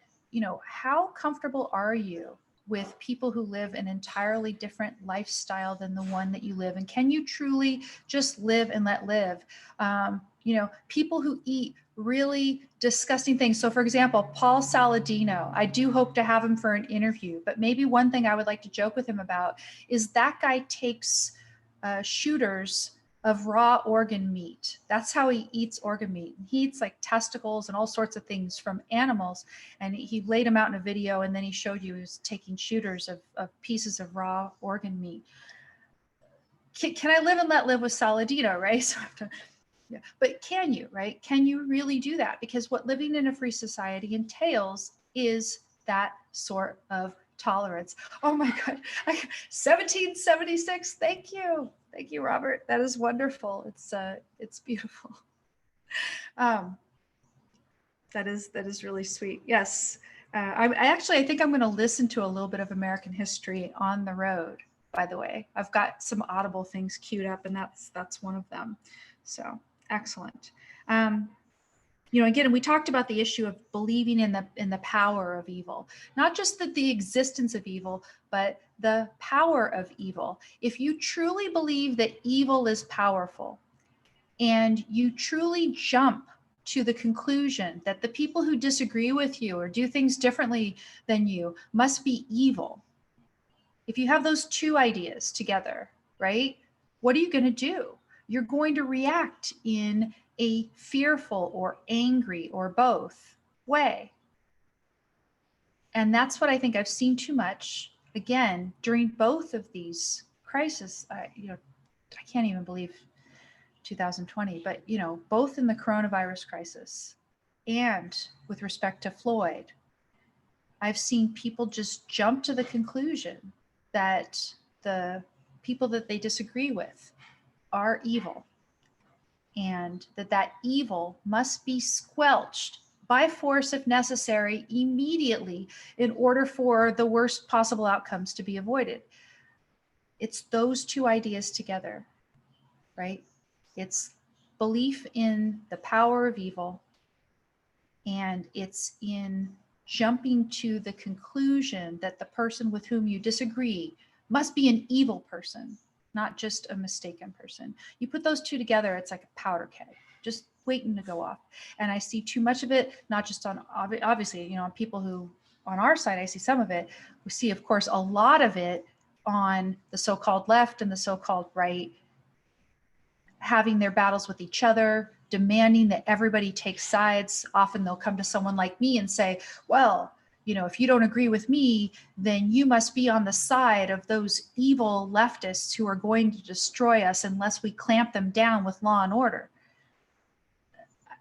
how comfortable are you with people who live an entirely different lifestyle than the one that you live? And can you truly just live and let live? People who eat really disgusting things. So for example, Paul Saladino, I do hope to have him for an interview, but maybe one thing I would like to joke with him about is that guy takes shooters of raw organ meat. That's how he eats organ meat. He eats like testicles and all sorts of things from animals. And he laid them out in a video, and then he showed you he was taking shooters of pieces of raw organ meat. Can I live and let live with Saladino, right? So I have to, yeah. But can you, right? Can you really do that? Because what living in a free society entails is that sort of tolerance. Oh my God, 1776. Thank you, Robert. That is wonderful. It's beautiful. That is really sweet. Yes, I think I'm going to listen to a little bit of American history on the road. By the way, I've got some Audible things queued up, and that's one of them. So. Excellent. Again, we talked about the issue of believing in the power of evil, not just the existence of evil, but the power of evil. If you truly believe that evil is powerful, and you truly jump to the conclusion that the people who disagree with you or do things differently than you must be evil, if you have those two ideas together, right, what are you going to do? You're going to react in a fearful or angry or both way. And that's what I think I've seen too much, again, during both of these crises. I can't even believe 2020, but, both in the coronavirus crisis and with respect to Floyd, I've seen people just jump to the conclusion that the people that they disagree with are evil, and that evil must be squelched by force if necessary immediately in order for the worst possible outcomes to be avoided. It's those two ideas together, right? It's belief in the power of evil, and it's in jumping to the conclusion that the person with whom you disagree must be an evil person, not just a mistaken person. You put those two together, it's like a powder keg, just waiting to go off. And I see too much of it, not just on, obviously, people who, on our side, I see some of it. We see, of course, a lot of it on the so-called left and the so-called right, having their battles with each other, demanding that everybody take sides. Often they'll come to someone like me and say, well, if you don't agree with me, then you must be on the side of those evil leftists who are going to destroy us unless we clamp them down with law and order.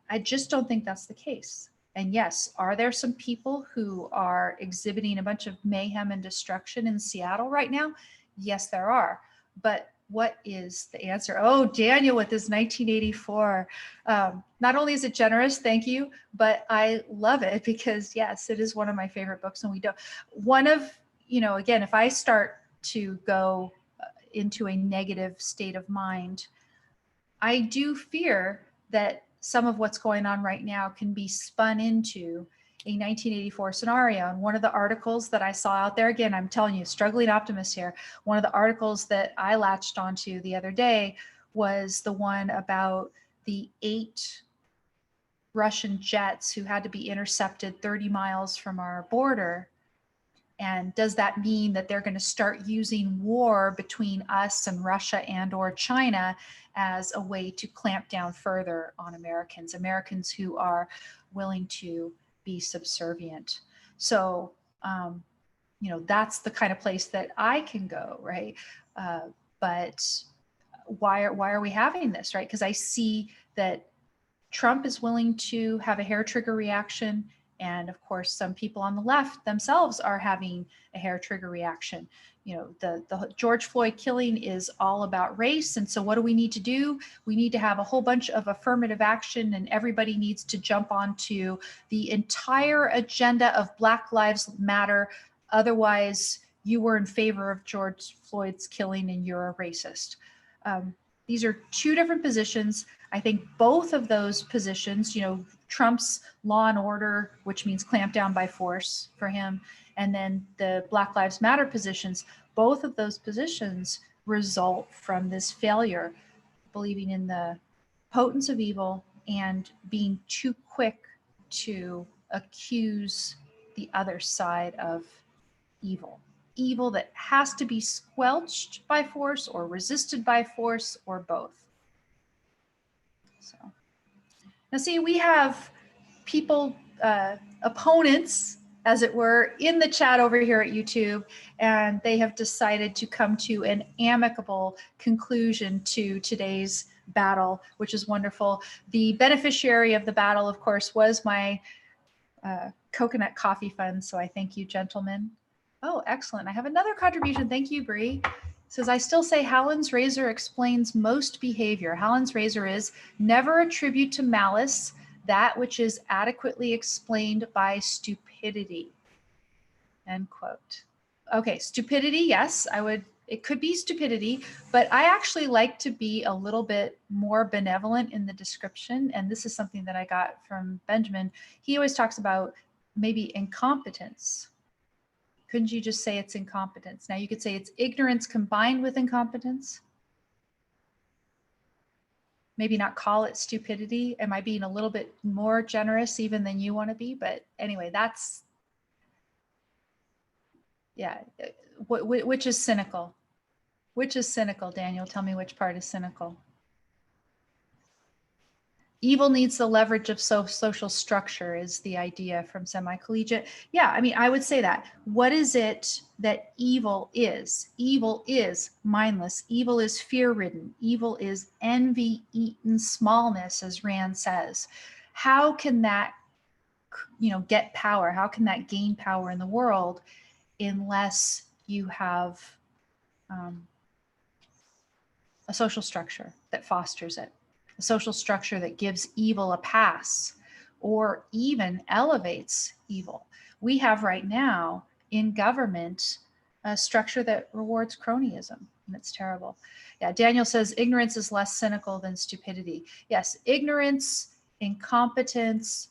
I just don't think that's the case. And yes, are there some people who are exhibiting a bunch of mayhem and destruction in Seattle right now? Yes, there are. But What is the answer? Oh, Daniel with his 1984. Not only is it generous, thank you, but I love it because yes, it is one of my favorite books. And we don't, one of, again, if I start to go into a negative state of mind, I do fear that some of what's going on right now can be spun into a 1984 scenario. And one of the articles that I saw out there, again, I'm telling you, struggling optimist here, one of the articles that I latched onto the other day was the one about the 8 Russian jets who had to be intercepted 30 miles from our border. And does that mean that they're going to start using war between us and Russia and or China as a way to clamp down further on Americans who are willing to be subservient? So, that's the kind of place that I can go, right? But why are we having this, right? Because I see that Trump is willing to have a hair trigger reaction. And of course, some people on the left themselves are having a hair trigger reaction. The George Floyd killing is all about race. And so what do we need to do? We need to have a whole bunch of affirmative action, and everybody needs to jump onto the entire agenda of Black Lives Matter. Otherwise, you were in favor of George Floyd's killing and you're a racist. These are two different positions. I think both of those positions, Trump's law and order, which means clamp down by force for him, and then the Black Lives Matter positions, both of those positions result from this failure, believing in the potence of evil and being too quick to accuse the other side of evil. Evil that has to be squelched by force or resisted by force or both. So now see, we have people, opponents, as it were, in the chat over here at YouTube, and they have decided to come to an amicable conclusion to today's battle, which is wonderful. The beneficiary of the battle, of course, was my coconut coffee fund. So I thank you, gentlemen. Oh, excellent. I have another contribution. Thank you, Bree. Says, I still say Hallen's razor explains most behavior. Hallen's razor is never attribute to malice that which is adequately explained by stupidity. End quote. Okay, stupidity, yes, it could be stupidity, but I actually like to be a little bit more benevolent in the description. And this is something that I got from Benjamin. He always talks about maybe incompetence. Couldn't you just say it's incompetence? Now you could say it's ignorance combined with incompetence. Maybe not call it stupidity. Am I being a little bit more generous even than you want to be? But anyway, that's, yeah. Which is cynical? Which is cynical, Daniel? Tell me which part is cynical. Evil needs the leverage of social structure is the idea from SemiCollegiate. Yeah, I mean, I would say that. What is it that evil is? Evil is mindless. Evil is fear-ridden. Evil is envy-eaten smallness, as Rand says. How can that, get power? How can that gain power in the world unless you have a social structure that fosters it? A social structure that gives evil a pass or even elevates evil. We have right now in government a structure that rewards cronyism, and it's terrible. Yeah, Daniel says ignorance is less cynical than stupidity. Yes, ignorance, incompetence,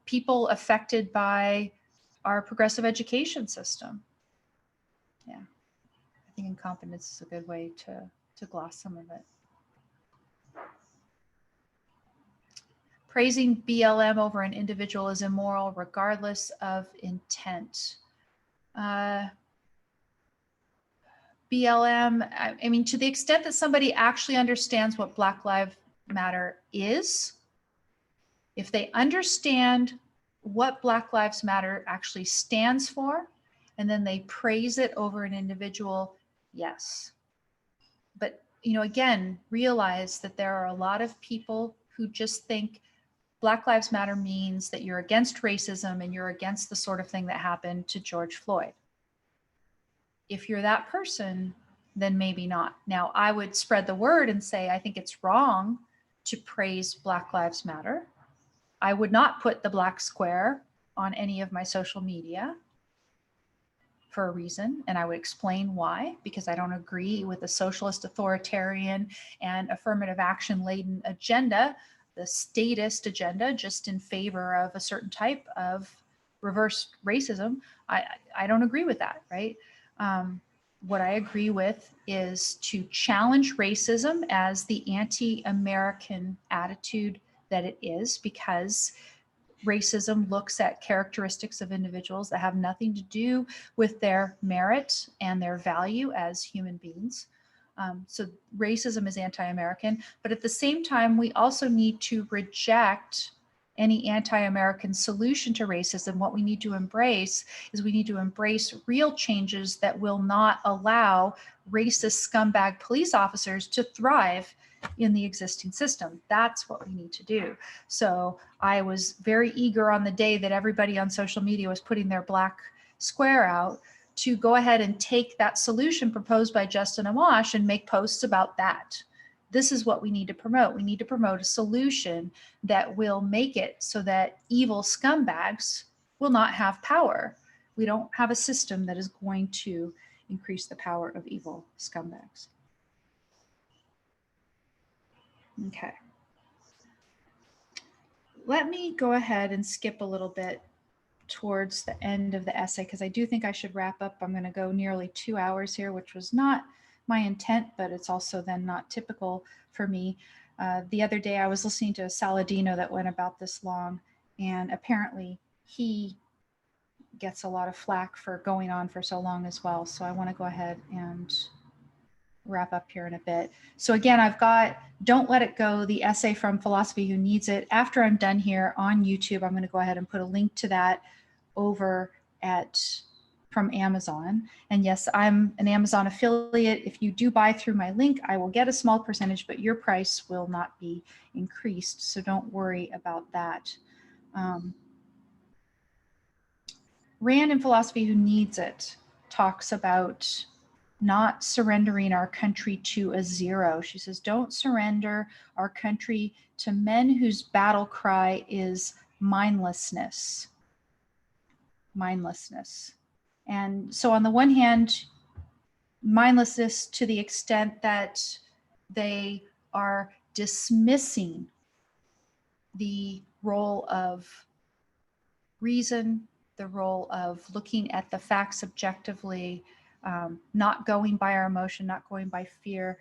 people affected by our progressive education system. Yeah, I think incompetence is a good way to gloss some of it. Praising BLM over an individual is immoral regardless of intent. BLM, I mean, to the extent that somebody actually understands what Black Lives Matter is, if they understand what Black Lives Matter actually stands for, and then they praise it over an individual, yes. But, again, realize that there are a lot of people who just think Black Lives Matter means that you're against racism and you're against the sort of thing that happened to George Floyd. If you're that person, then maybe not. Now, I would spread the word and say, I think it's wrong to praise Black Lives Matter. I would not put the black square on any of my social media for a reason, and I would explain why, because I don't agree with the socialist, authoritarian, and affirmative action laden agenda, the statist agenda, just in favor of a certain type of reverse racism. I don't agree with that, right? What I agree with is to challenge racism as the anti-American attitude that it is, because racism looks at characteristics of individuals that have nothing to do with their merit and their value as human beings. So racism is anti-American, but at the same time, we also need to reject any anti-American solution to racism. What we need to embrace is we need to embrace real changes that will not allow racist scumbag police officers to thrive in the existing system. That's what we need to do. So I was very eager on the day that everybody on social media was putting their black square out to go ahead and take that solution proposed by Justin Amash and make posts about that. This is what we need to promote. We need to promote a solution that will make it so that evil scumbags will not have power. We don't have a system that is going to increase the power of evil scumbags. Okay. Let me go ahead and skip a little bit towards the end of the essay, because I do think I should wrap up. I'm going to go nearly 2 hours here, which was not my intent, but it's also then not typical for me. The other day I was listening to a Saladino that went about this long, and apparently he gets a lot of flack for going on for so long as well. So I want to go ahead and wrap up here in a bit. So again, I've got Don't Let It Go, the essay from Philosophy Who Needs It. After I'm done here on YouTube, I'm going to go ahead and put a link to that over from Amazon. And yes, I'm an Amazon affiliate. If you do buy through my link, I will get a small percentage, but your price will not be increased. So don't worry about that. Rand in Philosophy Who Needs It talks about not surrendering our country to a zero. She says, don't surrender our country to men whose battle cry is mindlessness. Mindlessness. And so on the one hand, mindlessness to the extent that they are dismissing the role of reason, the role of looking at the facts objectively, not going by our emotion, not going by fear,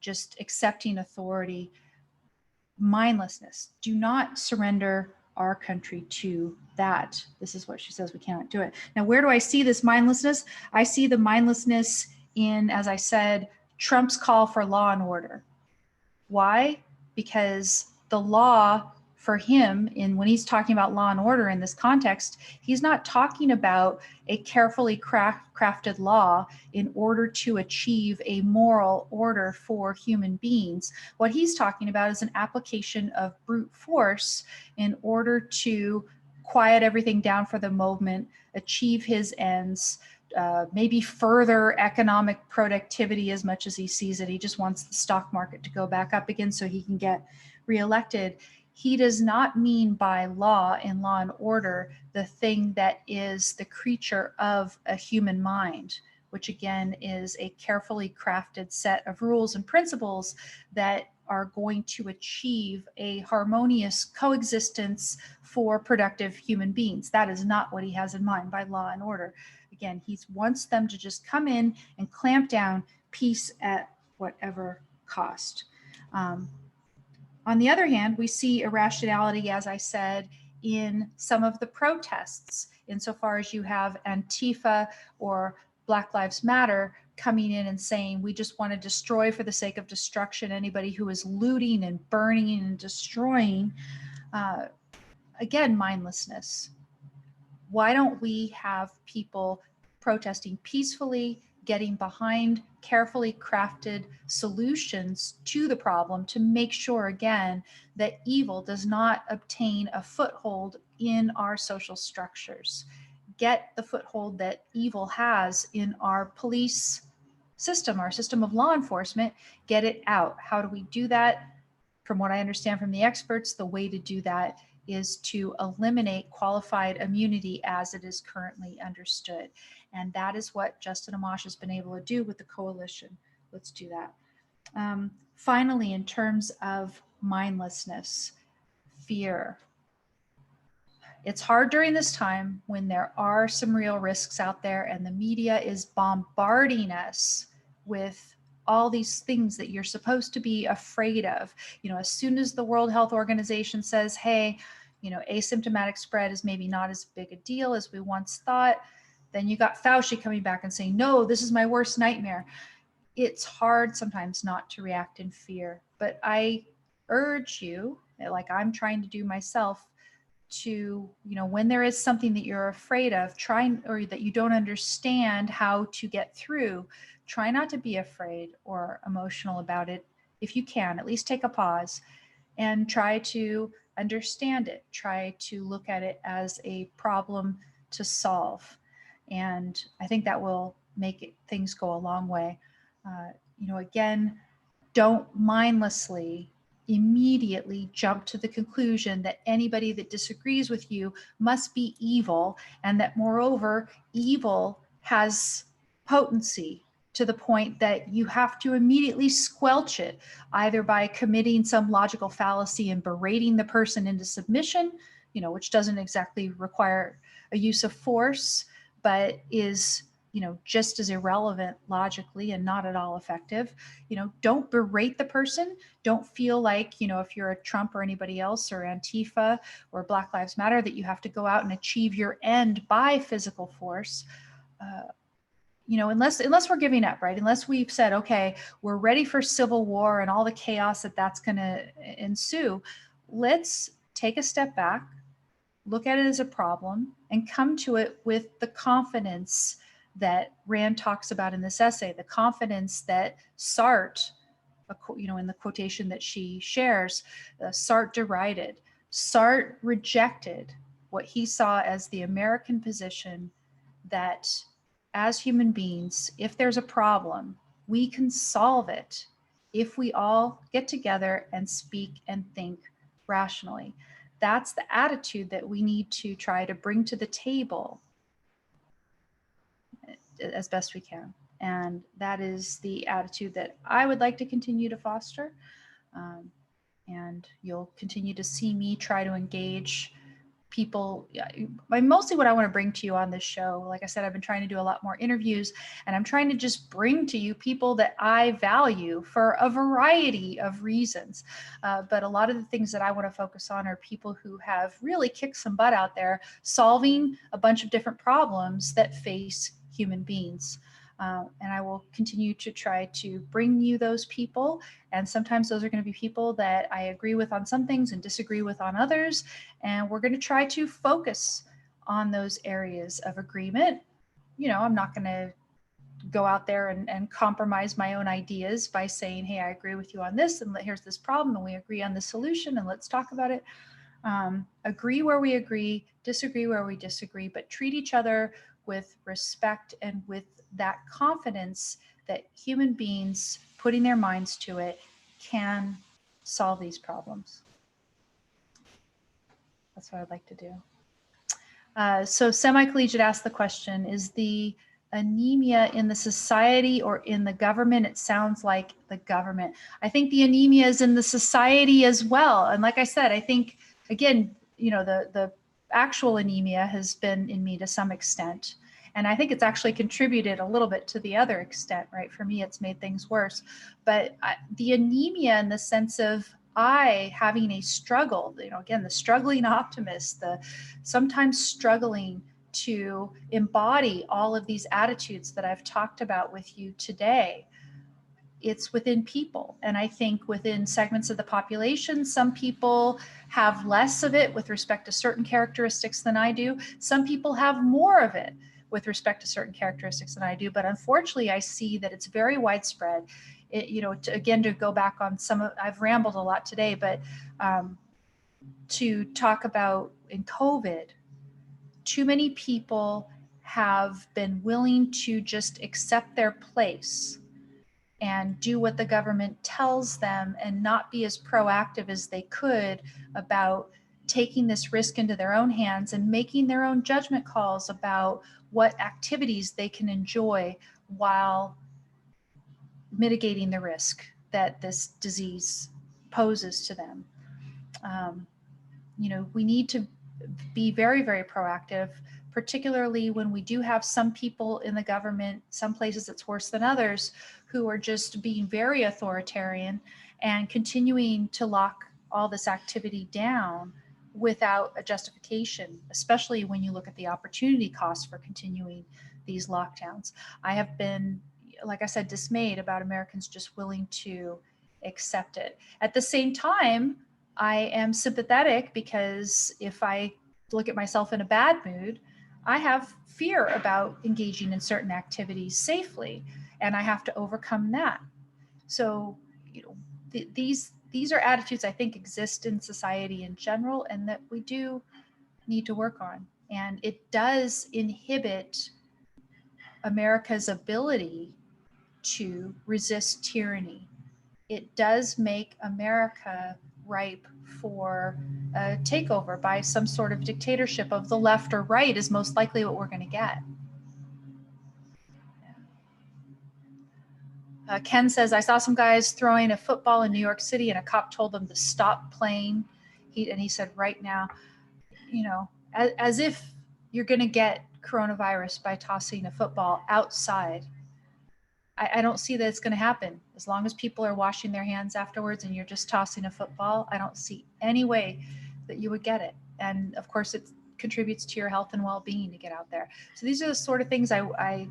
just accepting authority. Mindlessness. Do not surrender our country to that. This is what she says, we cannot do it. Now, where do I see this mindlessness? I see the mindlessness in, as I said, Trump's call for law and order. Why? Because the law for him, when he's talking about law and order in this context, he's not talking about a carefully crafted law in order to achieve a moral order for human beings. What he's talking about is an application of brute force in order to quiet everything down for the moment, achieve his ends, maybe further economic productivity as much as he sees it. He just wants the stock market to go back up again so he can get reelected. He does not mean by law and law and order the thing that is the creature of a human mind, which again is a carefully crafted set of rules and principles that are going to achieve a harmonious coexistence for productive human beings. That is not what he has in mind by law and order. Again, he wants them to just come in and clamp down peace at whatever cost. On the other hand, we see irrationality, as I said, in some of the protests, insofar as you have Antifa or Black Lives Matter coming in and saying, we just want to destroy for the sake of destruction anybody who is looting and burning and destroying. Again, mindlessness. Why don't we have people protesting peacefully, getting behind carefully crafted solutions to the problem to make sure, again, that evil does not obtain a foothold in our social structures? Get the foothold that evil has in our police system, our system of law enforcement, get it out. How do we do that? From what I understand from the experts, the way to do that is to eliminate qualified immunity as it is currently understood. And that is what Justin Amash has been able to do with the coalition. Let's do that. Finally, in terms of mindlessness, fear. It's hard during this time when there are some real risks out there and the media is bombarding us with all these things that you're supposed to be afraid of. As soon as the World Health Organization says, hey, asymptomatic spread is maybe not as big a deal as we once thought, then you got Fauci coming back and saying, no, this is my worst nightmare. It's hard sometimes not to react in fear, but I urge you, like I'm trying to do myself, to, when there is something that you're afraid of, or that you don't understand how to get through, try not to be afraid or emotional about it. If you can, at least take a pause and try to understand it. Try to look at it as a problem to solve. And I think that will make things go a long way. Again, don't mindlessly immediately jump to the conclusion that anybody that disagrees with you must be evil, and that moreover, evil has potency to the point that you have to immediately squelch it, either by committing some logical fallacy and berating the person into submission, which doesn't exactly require a use of force, but is just as irrelevant logically and not at all effective. Don't berate the person. Don't feel like, if you're a Trump or anybody else or Antifa or Black Lives Matter, that you have to go out and achieve your end by physical force. Unless we're giving up, right? Unless we've said, okay, we're ready for civil war and all the chaos that's going to ensue. Let's take a step back, look at it as a problem, and come to it with the confidence that Rand talks about in this essay, the confidence that Sartre, in the quotation that she shares, Sartre derided. Sartre rejected what he saw as the American position that as human beings, if there's a problem, we can solve it if we all get together and speak and think rationally. That's the attitude that we need to try to bring to the table as best we can. And that is the attitude that I would like to continue to foster. And you'll continue to see me try to engage people. Mostly what I want to bring to you on this show, like I said, I've been trying to do a lot more interviews, and I'm trying to just bring to you people that I value for a variety of reasons. But a lot of the things that I want to focus on are people who have really kicked some butt out there, solving a bunch of different problems that face human beings. And I will continue to try to bring you those people. And sometimes those are going to be people that I agree with on some things and disagree with on others. And we're going to try to focus on those areas of agreement. I'm not going to go out there and compromise my own ideas by saying, hey, I agree with you on this, and here's this problem, and we agree on the solution, and let's talk about it. Agree where we agree, disagree where we disagree, but treat each other with respect and with that confidence that human beings, putting their minds to it, can solve these problems. That's what I'd like to do. So SemiCollegiate asked the question, is the anemia in the society or in the government? It sounds like the government. I think the anemia is in the society as well. And like I said, I think, again, the actual anemia has been in me to some extent. And I think it's actually contributed a little bit to the other extent, right? For me, it's made things worse. But the anemia in the sense of I having a struggle, again, the struggling optimist, the sometimes struggling to embody all of these attitudes that I've talked about with you today. It's within people. And I think within segments of the population, some people have less of it with respect to certain characteristics than I do. Some people have more of it with respect to certain characteristics than I do. But unfortunately, I see that it's very widespread. To go back on I've rambled a lot today, but to talk about in COVID, too many people have been willing to just accept their place and do what the government tells them and not be as proactive as they could about taking this risk into their own hands and making their own judgment calls about what activities they can enjoy while mitigating the risk that this disease poses to them. We need to be very, very proactive, particularly when we do have some people in the government, some places it's worse than others, who are just being very authoritarian and continuing to lock all this activity down without a justification, especially when you look at the opportunity cost for continuing these lockdowns. I have been, like I said, dismayed about Americans just willing to accept it. At the same time, I am sympathetic because if I look at myself in a bad mood, I have fear about engaging in certain activities safely, and I have to overcome that. So, these are attitudes I think exist in society in general, and that we do need to work on. And it does inhibit America's ability to resist tyranny. It does make America ripe for a takeover by some sort of dictatorship of the left or right is most likely what we're going to get. Ken says, I saw some guys throwing a football in New York City and a cop told them to stop playing. He said, right now, as if you're going to get coronavirus by tossing a football outside. I don't see that it's going to happen. As long as people are washing their hands afterwards and you're just tossing a football, I don't see any way that you would get it. And of course, it contributes to your health and well-being to get out there. So these are the sort of things I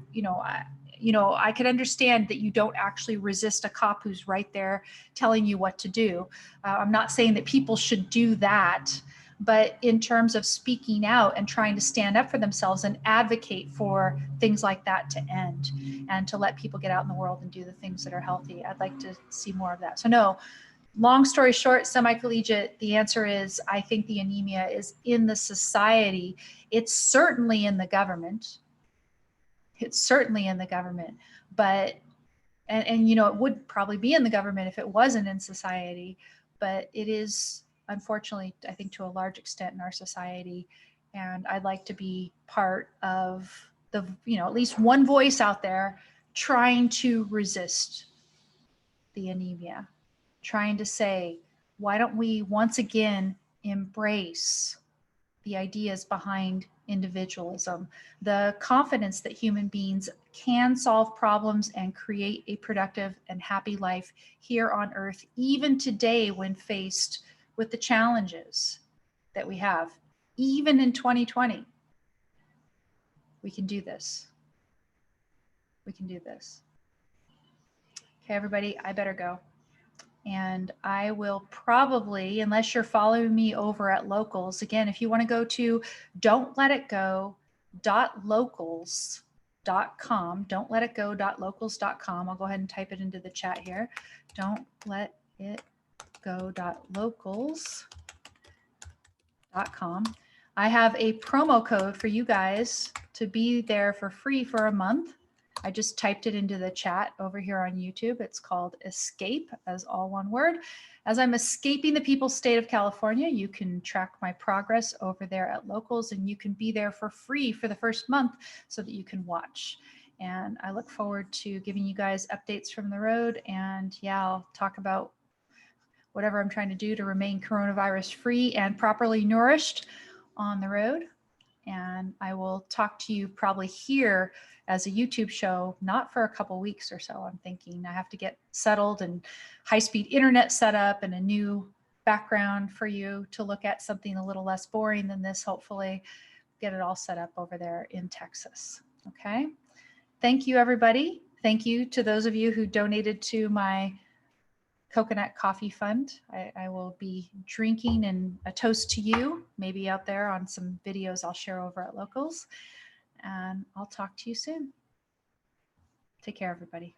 could understand that you don't actually resist a cop who's right there telling you what to do. I'm not saying that people should do that, but in terms of speaking out and trying to stand up for themselves and advocate for things like that to end and to let people get out in the world and do the things that are healthy, I'd like to see more of that. So no, long story short, SemiCollegiate, the answer is, I think the anemia is in the society. It's certainly in the government. It's certainly in the government, but, and it would probably be in the government if it wasn't in society, but it is, unfortunately, I think to a large extent in our society. And I'd like to be part of the, at least one voice out there trying to resist the anemia, trying to say, why don't we once again embrace the ideas behind individualism, the confidence that human beings can solve problems and create a productive and happy life here on Earth, even today when faced with the challenges that we have, even in 2020. We can do this. We can do this. Okay, everybody, I better go. And I will probably, unless you're following me over at Locals, again, if you want to go to don'tletitgo.locals.com, don'tletitgo.locals.com. I'll go ahead and type it into the chat here. don'tletitgo.locals.com. I have a promo code for you guys to be there for free for a month. I just typed it into the chat over here on YouTube. It's called Escape, as all one word. As I'm escaping the people's state of California, you can track my progress over there at Locals, and you can be there for free for the first month so that you can watch. And I look forward to giving you guys updates from the road. And yeah, I'll talk about whatever I'm trying to do to remain coronavirus free and properly nourished on the road. And I will talk to you probably here as a YouTube show, not for a couple weeks or so. I'm thinking I have to get settled and high-speed internet set up and a new background for you to look at, something a little less boring than this, hopefully. Get it all set up over there in Texas. Okay. Thank you, everybody. Thank you to those of you who donated to my coconut coffee fund. I will be drinking, and a toast to you, maybe out there on some videos I'll share over at Locals. And I'll talk to you soon. Take care, everybody.